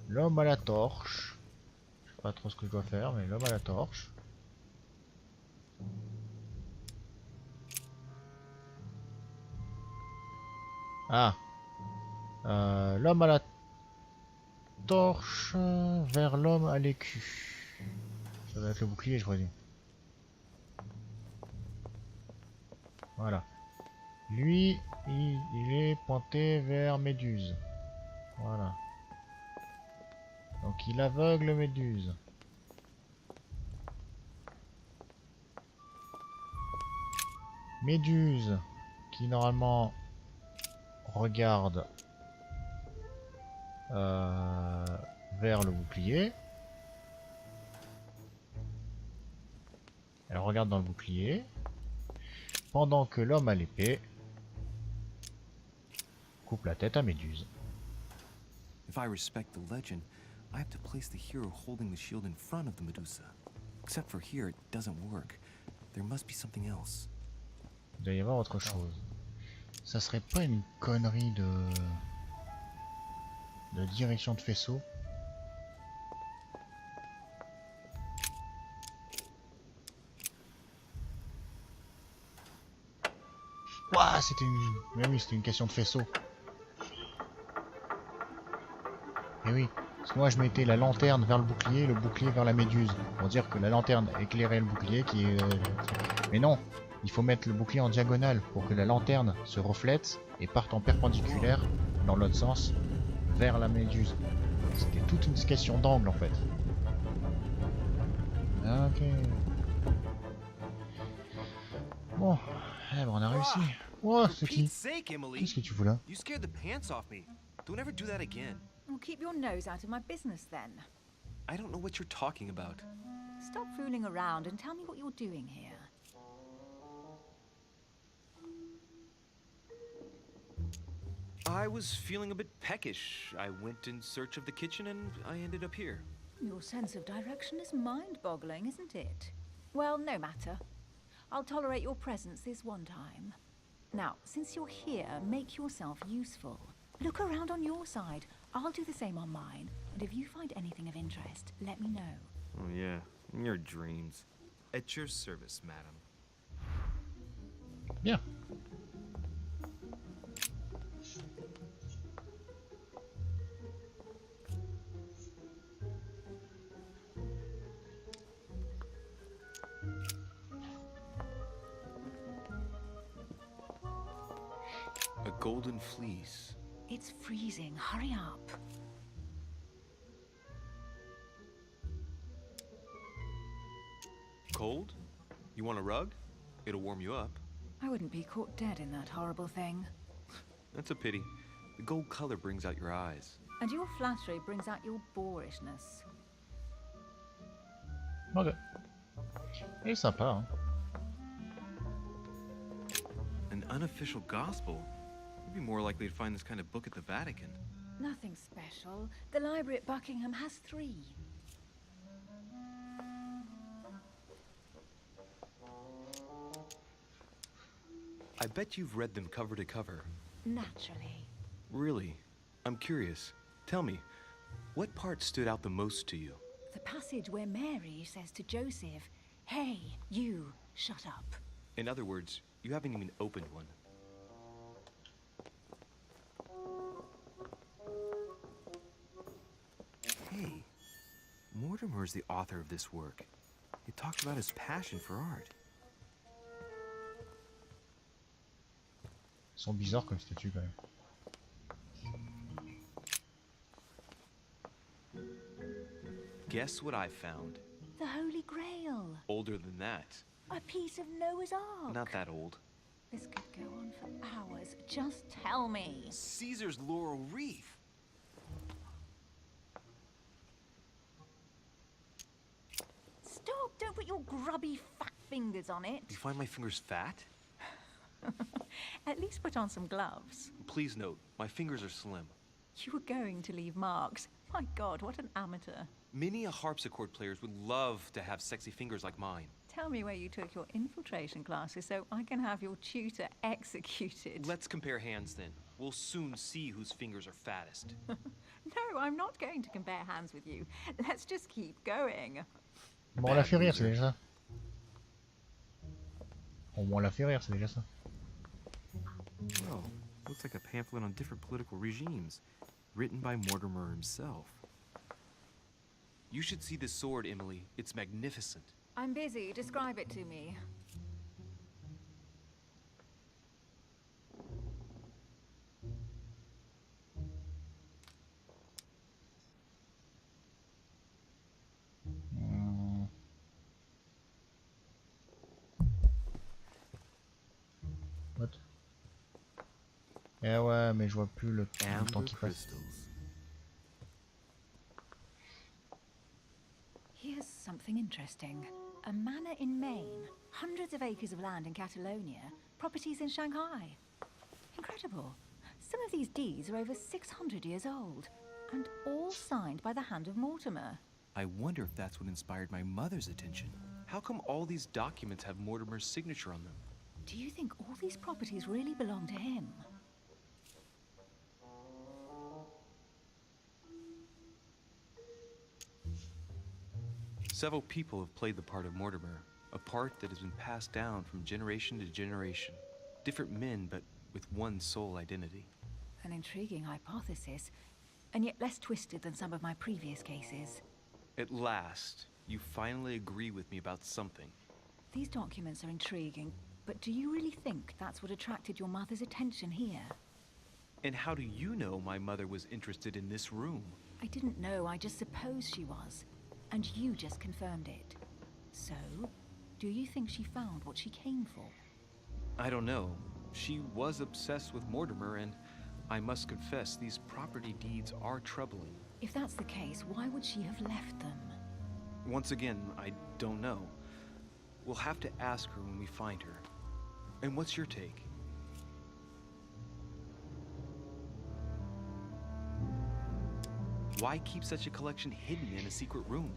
l'homme à la torche. Je sais pas trop ce que je dois faire, mais l'homme à la torche. Ah. L'homme à la... torche vers l'homme à l'écu. Ça va être le bouclier, je présume. Voilà. Lui, il est pointé vers Méduse. Voilà. Donc il aveugle Méduse. Méduse, qui normalement regarde vers le bouclier. Elle regarde dans le bouclier. Pendant que l'homme à l'épée coupe la tête à Méduse.
If I respect the legend, I have to place the hero holding the shield in front of the Medusa. Except for here, it doesn't work. There must be something else.
Il doit y avoir autre chose. Ça serait pas une connerie de direction de faisceau? Ouah, c'était une... Mais oui, c'était une question de faisceau. Et oui, parce que moi je mettais la lanterne vers le bouclier vers la méduse. Pour dire que la lanterne éclairait le bouclier qui est... Mais non, il faut mettre le bouclier en diagonale pour que la lanterne se reflète et parte en perpendiculaire dans l'autre sens vers la méduse. C'était toute une question d'angle en fait. Ok. Bon, eh ben on a réussi. Oh, c'est qui? Qu'est-ce que tu fous là?
You scared the pants off me. Don't ever do that again.
Well, keep your nose out of my business then.
I don't know what you're talking about.
Stop fooling around and tell me what you're doing here.
I was feeling a bit peckish. I went in search of the kitchen and I ended up here.
Your sense of direction is mind-boggling, isn't it? Well, no matter. I'll tolerate your presence this one time. Now, since you're here, make yourself useful. Look around on your side. I'll do the same on mine. And if you find anything of interest, let me know.
Oh yeah, in your dreams. At your service, madam.
Bien.
A golden fleece.
It's freezing. Hurry up.
Cold? You want a rug? It'll warm you up.
I wouldn't be caught dead in that horrible thing.
That's a pity. The gold color brings out your eyes.
And your flattery brings out your boorishness.
Ok. Il est sympa, hein.
An unofficial gospel? You'd be more likely to find this kind of book at the Vatican.
Nothing special. The library at Buckingham has 3.
I bet you've read them cover to cover.
Naturally.
Really? I'm curious. Tell me, what part stood out the most to you?
The passage where Mary says to Joseph, "Hey, you, shut up."
In other words, you haven't even opened one. Hey, Mortimer is the author of this work. He talks about his passion for art.
Ils sont bizarres comme statues quand même.
Guess what I found?
The Holy Grail.
Older than that.
A piece of Noah's Ark.
Not that old.
This could go on for hours. Just tell me.
Caesar's laurel wreath.
Stop! Don't put your grubby fat fingers on it.
Do you find my fingers fat?
At least put on some gloves.
Please note, my fingers are slim.
You were going to leave marks. My God, what an amateur.
Many a harpsichord players would love to have sexy fingers like mine.
Tell me where you took your infiltration classes so I can have your tutor executed.
Let's compare hands then. We'll soon see whose fingers are fattest.
No, I'm not going to compare hands with you. Let's just keep going.
Bon, on l'a fait rire, c'est déjà ça. Au moins on l'a fait rire, c'est déjà ça.
Oh, looks like a pamphlet on different political regimes, written by Mortimer himself. You should see this sword, Emily. It's magnificent.
I'm busy. Describe it to me.
What? Eh ouais, mais je vois plus le temps qui passe.
Here's something interesting. A manor in Maine, hundreds of acres of land in Catalonia, properties in Shanghai. Incredible. Some of these deeds are over 600 years old, and all signed by the hand of Mortimer.
I wonder if that's what inspired my mother's attention. How come all these documents have Mortimer's signature on them?
Do you think all these properties really belong to him?
Several people have played the part of Mortimer, a part that has been passed down from generation to generation. Different men, but with one sole identity.
An intriguing hypothesis, and yet less twisted than some of my previous cases.
At last, you finally agree with me about something.
These documents are intriguing, but do you really think that's what attracted your mother's attention here?
And how do you know my mother was interested in this room?
I didn't know, I just supposed she was. And you just confirmed it. So, do you think she found what she came for?
I don't know. She was obsessed with Mortimer, and I must confess, these property deeds are troubling.
If that's the case, why would she have left them?
Once again, I don't know. We'll have to ask her when we find her. And what's your take? Why keep such a collection hidden in a secret room?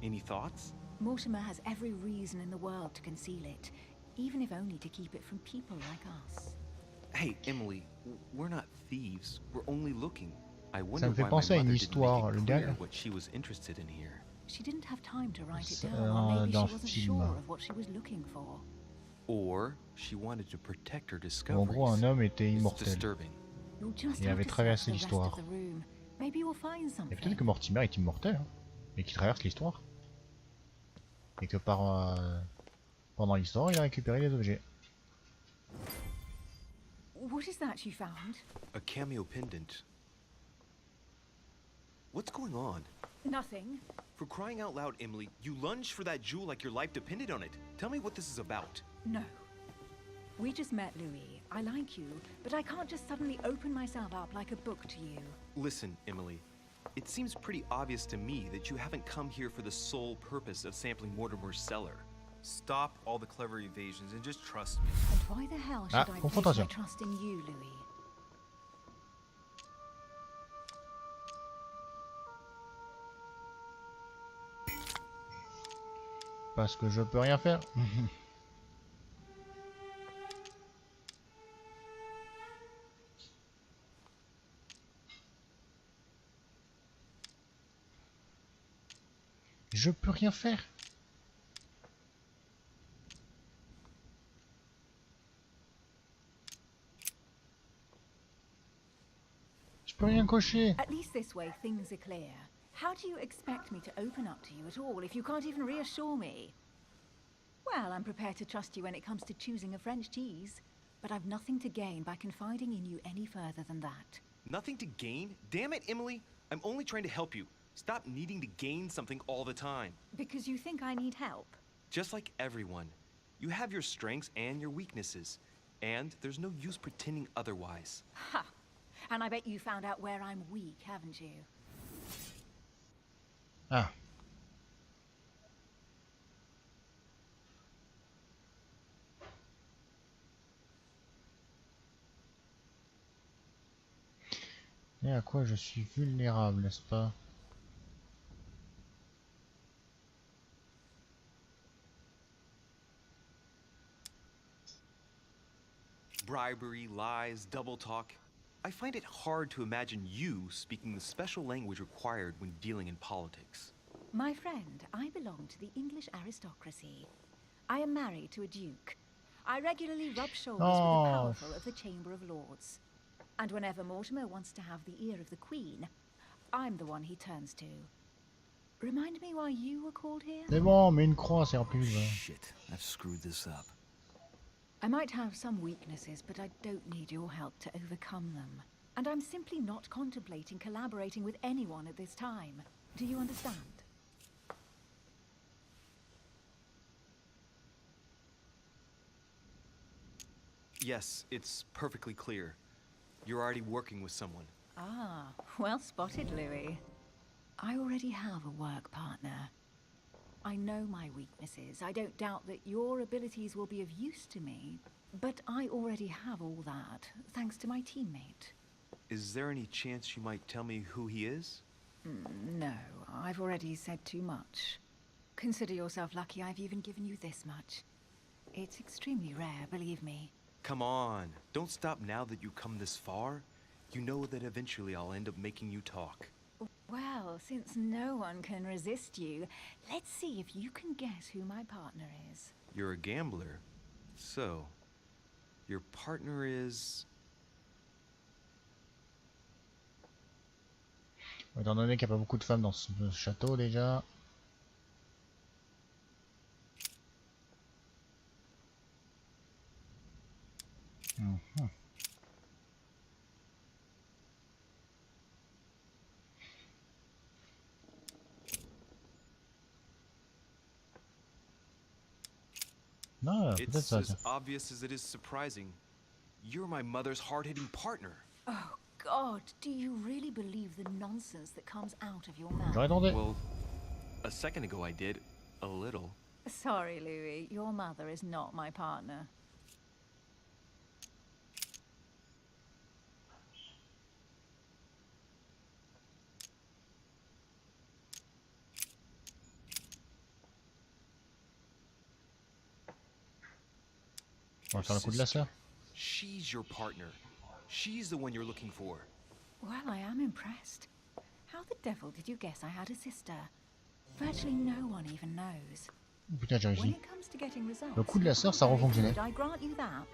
Any thoughts?
Mortimer has every reason in the world to conceal it, even if only to keep it from people like us.
Hey, Emily, we're not thieves. We're only looking. I
Ça
wonder
me fait
why
penser à
my
une
mother
histoire,
didn't
le
make it clear
dernier.
what she was interested in here.
She didn't have time to write it down, or maybe she wasn't sure of what she was looking for.
Or she wanted to protect her
En
discoveries.
gros, un homme était
It's
immortel.
disturbing.
You'll just
Il
have
avait
to
traversé
search the rest
l'histoire.
of the room. Maybe you'll find
Et
something.
peut-être que Mortimer est immortel, hein, et qu'il traverse l'histoire. Et que pendant l'histoire, il a récupéré les objets.
What is that you found?
A cameo pendant. What's going on?
Nothing.
For crying out loud, Emily, you lunged for that jewel like your life depended on it. Tell me what this is about.
No. We just met, Louis. I like you, but I can't just suddenly open myself up like a book to you.
Listen, Emily. It seems pretty obvious to me that you haven't come here for the sole purpose of sampling Mortimer's cellar. Stop all the clever evasions and just trust me.
And why the hell should I place my
confrontation.
trust in you, Louis?
Parce que je peux rien faire. Je peux rien faire. Je peux rien cocher.
At least this way things are clear. How do you expect me to open up to you at all if you can't even reassure me? Well, I'm prepared to trust you when it comes to choosing a French cheese, but I've nothing to gain by confiding in you any further than that.
Nothing to gain? Damn it, Emily! I'm only trying to help you. Stop needing to gain something all the time.
Because you think I need help?
Just like everyone. You have your strengths and your weaknesses. And there's no use pretending otherwise.
Ha! And I bet you found out where I'm weak, haven't you?
Ah. Et à quoi je suis vulnérable, n'est-ce pas?
Bribery, lies, double talk. I find it hard to imagine you speaking the special language required when dealing in politics.
My friend, I belong to the English aristocracy. I am married to a duke. I regularly rub shoulders with the powerful of the Chamber of Lords. And whenever Mortimer wants to have the ear of the Queen, I'm the one he turns to. Remind me why you were called here?
C'est bon, mets une croix, c'est rapide.
Shit, I've screwed this up.
I might have some weaknesses, but I don't need your help to overcome them. And I'm simply not contemplating collaborating with anyone at this time. Do you understand?
Yes, it's perfectly clear. You're already working with someone.
Ah, well spotted, Louis. I already have a work partner. I know my weaknesses. I don't doubt that your abilities will be of use to me, but I already have all that, thanks to my teammate.
Is there any chance you might tell me who he is?
No, I've already said too much. Consider yourself lucky I've even given you this much. It's extremely rare, believe me.
Come on, don't stop now that you've come this far. You know that eventually I'll end up making you talk.
Well, since no one can resist you, let's see if you can guess who my partner is.
You're a gambler. So, your partner is...
Étant donné qu'il n'y a pas beaucoup de femmes dans ce château déjà. Non, peut-être
It's
ça.
as obvious as it is surprising. You're my mother's hard-hitting partner.
Oh, God, do you really believe the nonsense that comes out of your mouth?
Well, a second ago I did. A little.
Sorry, Louis, your mother is not my partner.
On va faire le coup de la sœur.
She's your partner. She's the one you're looking for.
Well, I am impressed. How the devil did you guess I had a sister? Virtually no one even knows.
Putain, j'ai
When
réussi.
it comes to getting results,
Le coup de la sœur, ça a refonctionné.
I grant you that.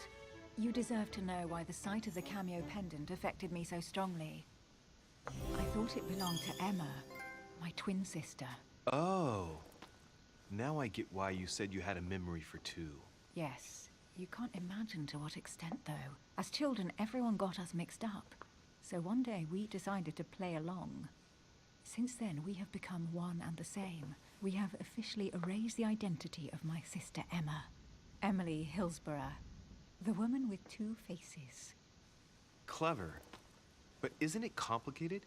You deserve to know why the sight of the cameo pendant affected me so strongly. I thought it belonged to Emma, my twin sister.
Oh. Now I get why you said you had a memory for two.
Yes. You can't imagine to what extent, though. As children, everyone got us mixed up. So one day we decided to play along. Since then, we have become one and the same. We have officially erased the identity of my sister Emma. Emily Hillsborough. The woman with two faces.
Clever. But isn't it complicated?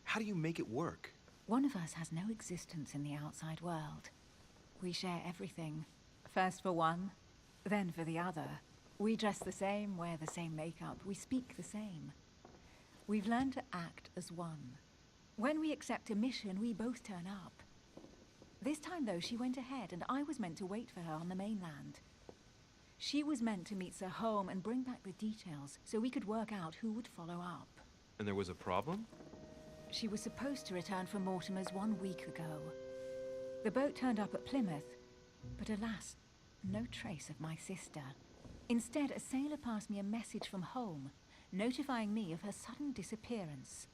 How do you make it work?
One of us has no existence in the outside world. We share everything. First for one, then for the other. We dress the same, wear the same makeup, we speak the same. We've learned to act as one. When we accept a mission, we both turn up. This time, though, she went ahead, and I was meant to wait for her on the mainland. She was meant to meet Sir Home and bring back the details, so we could work out who would follow up.
And there was a problem?
She was supposed to return from Mortimer's 1 week ago. The boat turned up at Plymouth, but alas, no trace of my sister. Instead, a sailor passed me a message from home, notifying me of her sudden disappearance.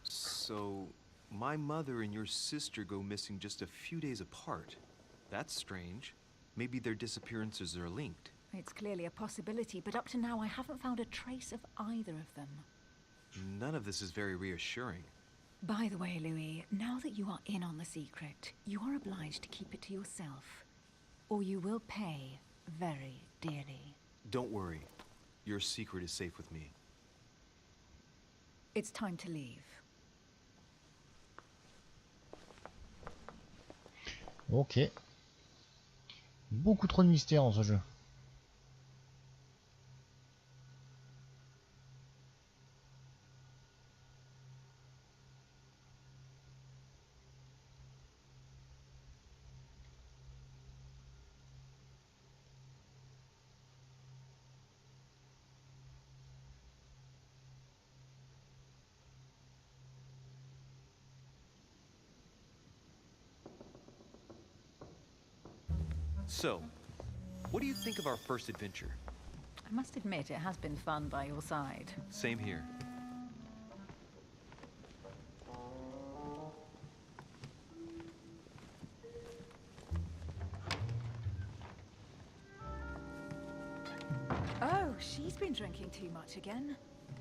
So, my mother and your sister go missing just a few days apart. That's strange. Maybe their disappearances are linked.
It's clearly a possibility, but up to now I haven't found a trace of either of them.
None of this is very reassuring.
By the way, Louis, now that you are in on the secret, you are obliged to keep it to yourself. Or you will pay very dearly.
Don't worry. Your secret is safe with me.
It's time to leave.
Ok. Beaucoup trop de mystère dans ce jeu.
So, what do you think of our first adventure?
I must admit it has been fun by your side.
Same here.
she's been drinking too much again.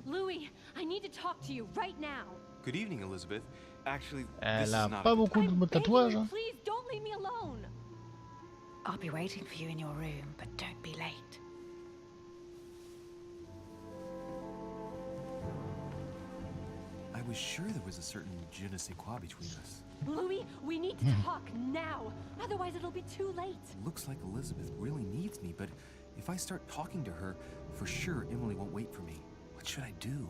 Louis, I need to talk to you right now.
Good evening, Elizabeth. Actually, this
Elle
is
a
not
pas
a good
beaucoup de tatouages. Hein.
Please don't leave me alone.
I'll be waiting for you in your room, but don't be late.
I was sure there was a certain je ne sais quoi between us.
Louis, we need to talk now. Otherwise, it'll be too late.
Looks like Elizabeth really needs me, but if I start talking to her, for sure Emily won't wait for me. What should I do?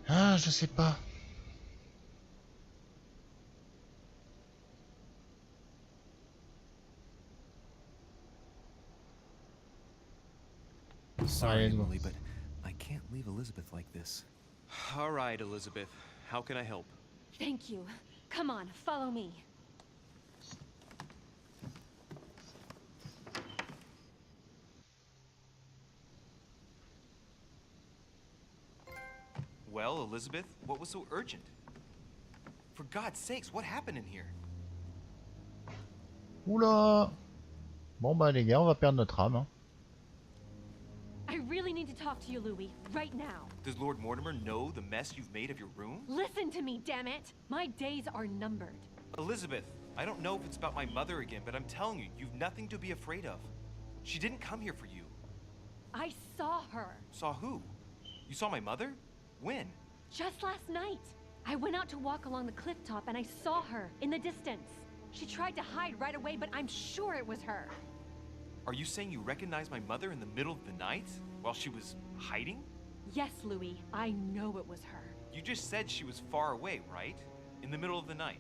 Ah, je sais pas.
Sorry, Emily, but I can't leave Elizabeth like this. All right, Elizabeth. How can I help?
Thank you. Come on, follow me.
Well, Elizabeth, what was so urgent? For God's sakes, what happened in here?
Oula. Bon bah les gars, on va perdre notre âme. Hein.
I really need to talk to you, Louis, right now.
Does Lord Mortimer know the mess you've made of your room?
Listen to me, damn it! My days are numbered.
Elizabeth, I don't know if it's about my mother again, but I'm telling you, you've nothing to be afraid of. She didn't come here for you.
I saw her.
Saw who? You saw my mother? When?
Just last night. I went out to walk along the cliff top and I saw her in the distance. She tried to hide right away, but I'm sure it was her.
Are you saying you recognized my mother in the middle of the night while she was hiding?
Yes, Louis, I know it was her.
You just said she was far away, right? In the middle of the night.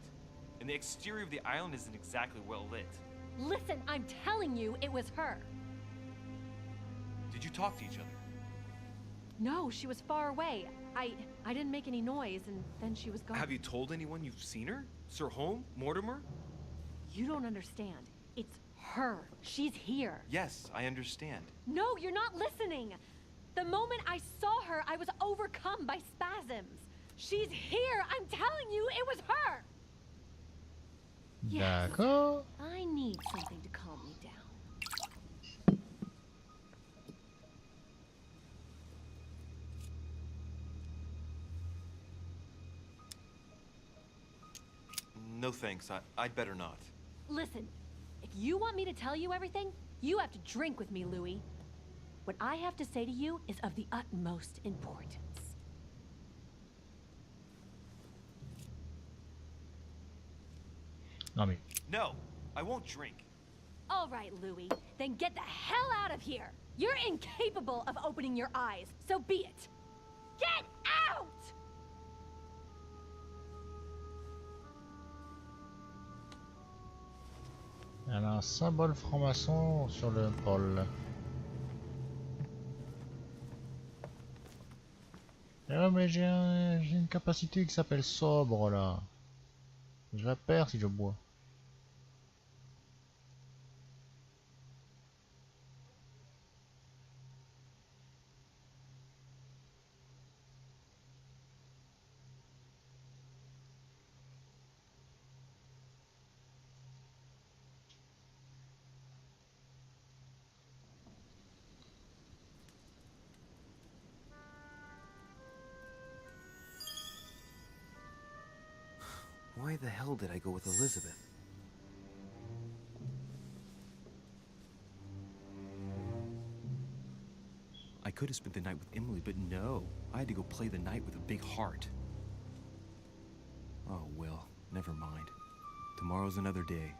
And the exterior of the island isn't exactly well lit.
Listen, I'm telling you it was her.
Did you talk to each other?
No, she was far away. I didn't make any noise, and then she was gone.
Have you told anyone you've seen her? Sir Holmes? Mortimer?
You don't understand. It's her. She's here.
Yes, I understand.
No, you're not listening. The moment I saw her, I was overcome by spasms. She's here. I'm telling you, it was her. Yes,
D'accord.
I need something to calm me down.
No thanks, I'd better not.
Listen, if you want me to tell you everything, you have to drink with me, Louis. What I have to say to you is of the utmost importance.
Non mais.
No, I won't drink.
All right, Louis, then get the hell out of here. You're incapable of opening your eyes, so be it. Get out!
Elle a un symbole franc-maçon sur le pôle. Ah mais j'ai une capacité qui s'appelle sobre là. Je la perds si je bois.
Why the hell did I go with Elizabeth?
I could have spent the night with Emily, but no. I had to go play the night with a big heart. Oh well, never mind. Tomorrow's another day.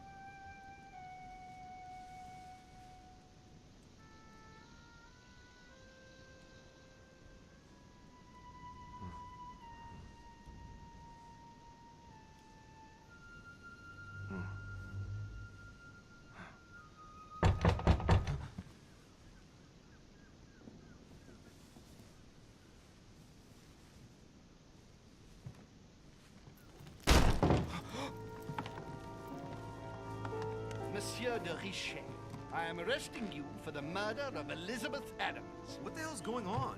Monsieur de Richet, I am arresting you for the murder of Elizabeth Adams.
What the hell's going on?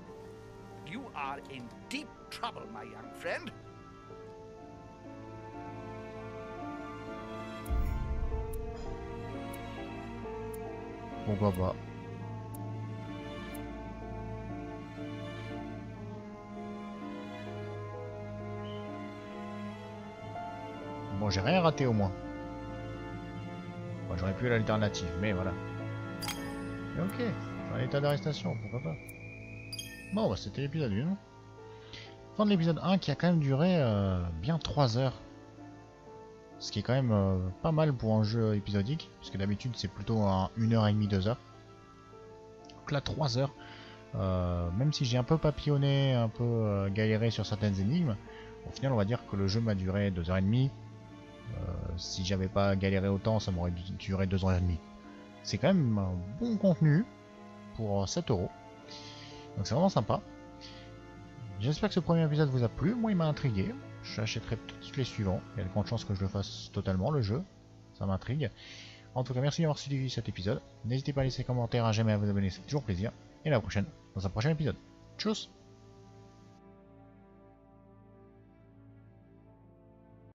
You are in deep trouble, my young friend.
Pourquoi pas. Bon, j'ai rien raté au moins. Bon, j'aurais pu l'alternative, mais voilà. Mais ok, un état d'arrestation, pourquoi pas. Bon, bah, c'était l'épisode 1. Fin de l'épisode 1 qui a quand même duré bien 3 heures. Ce qui est quand même pas mal pour un jeu épisodique, puisque d'habitude c'est plutôt 1h30, 2 heures. Donc là 3 heures, même si j'ai un peu papillonné, un peu galéré sur certaines énigmes, au final on va dire que le jeu m'a duré 2h30. Si j'avais pas galéré autant, ça m'aurait duré 2h30. C'est quand même un bon contenu pour 7 €. Donc c'est vraiment sympa. J'espère que ce premier épisode vous a plu. Moi il m'a intrigué. J'achèterai peut-être les suivants. Il y a de grandes chances que je le fasse totalement le jeu. Ça m'intrigue. En tout cas merci d'avoir suivi cet épisode. N'hésitez pas à laisser des commentaires, à jamais à vous abonner, c'est toujours plaisir. Et à la prochaine dans un prochain épisode. Tchuss!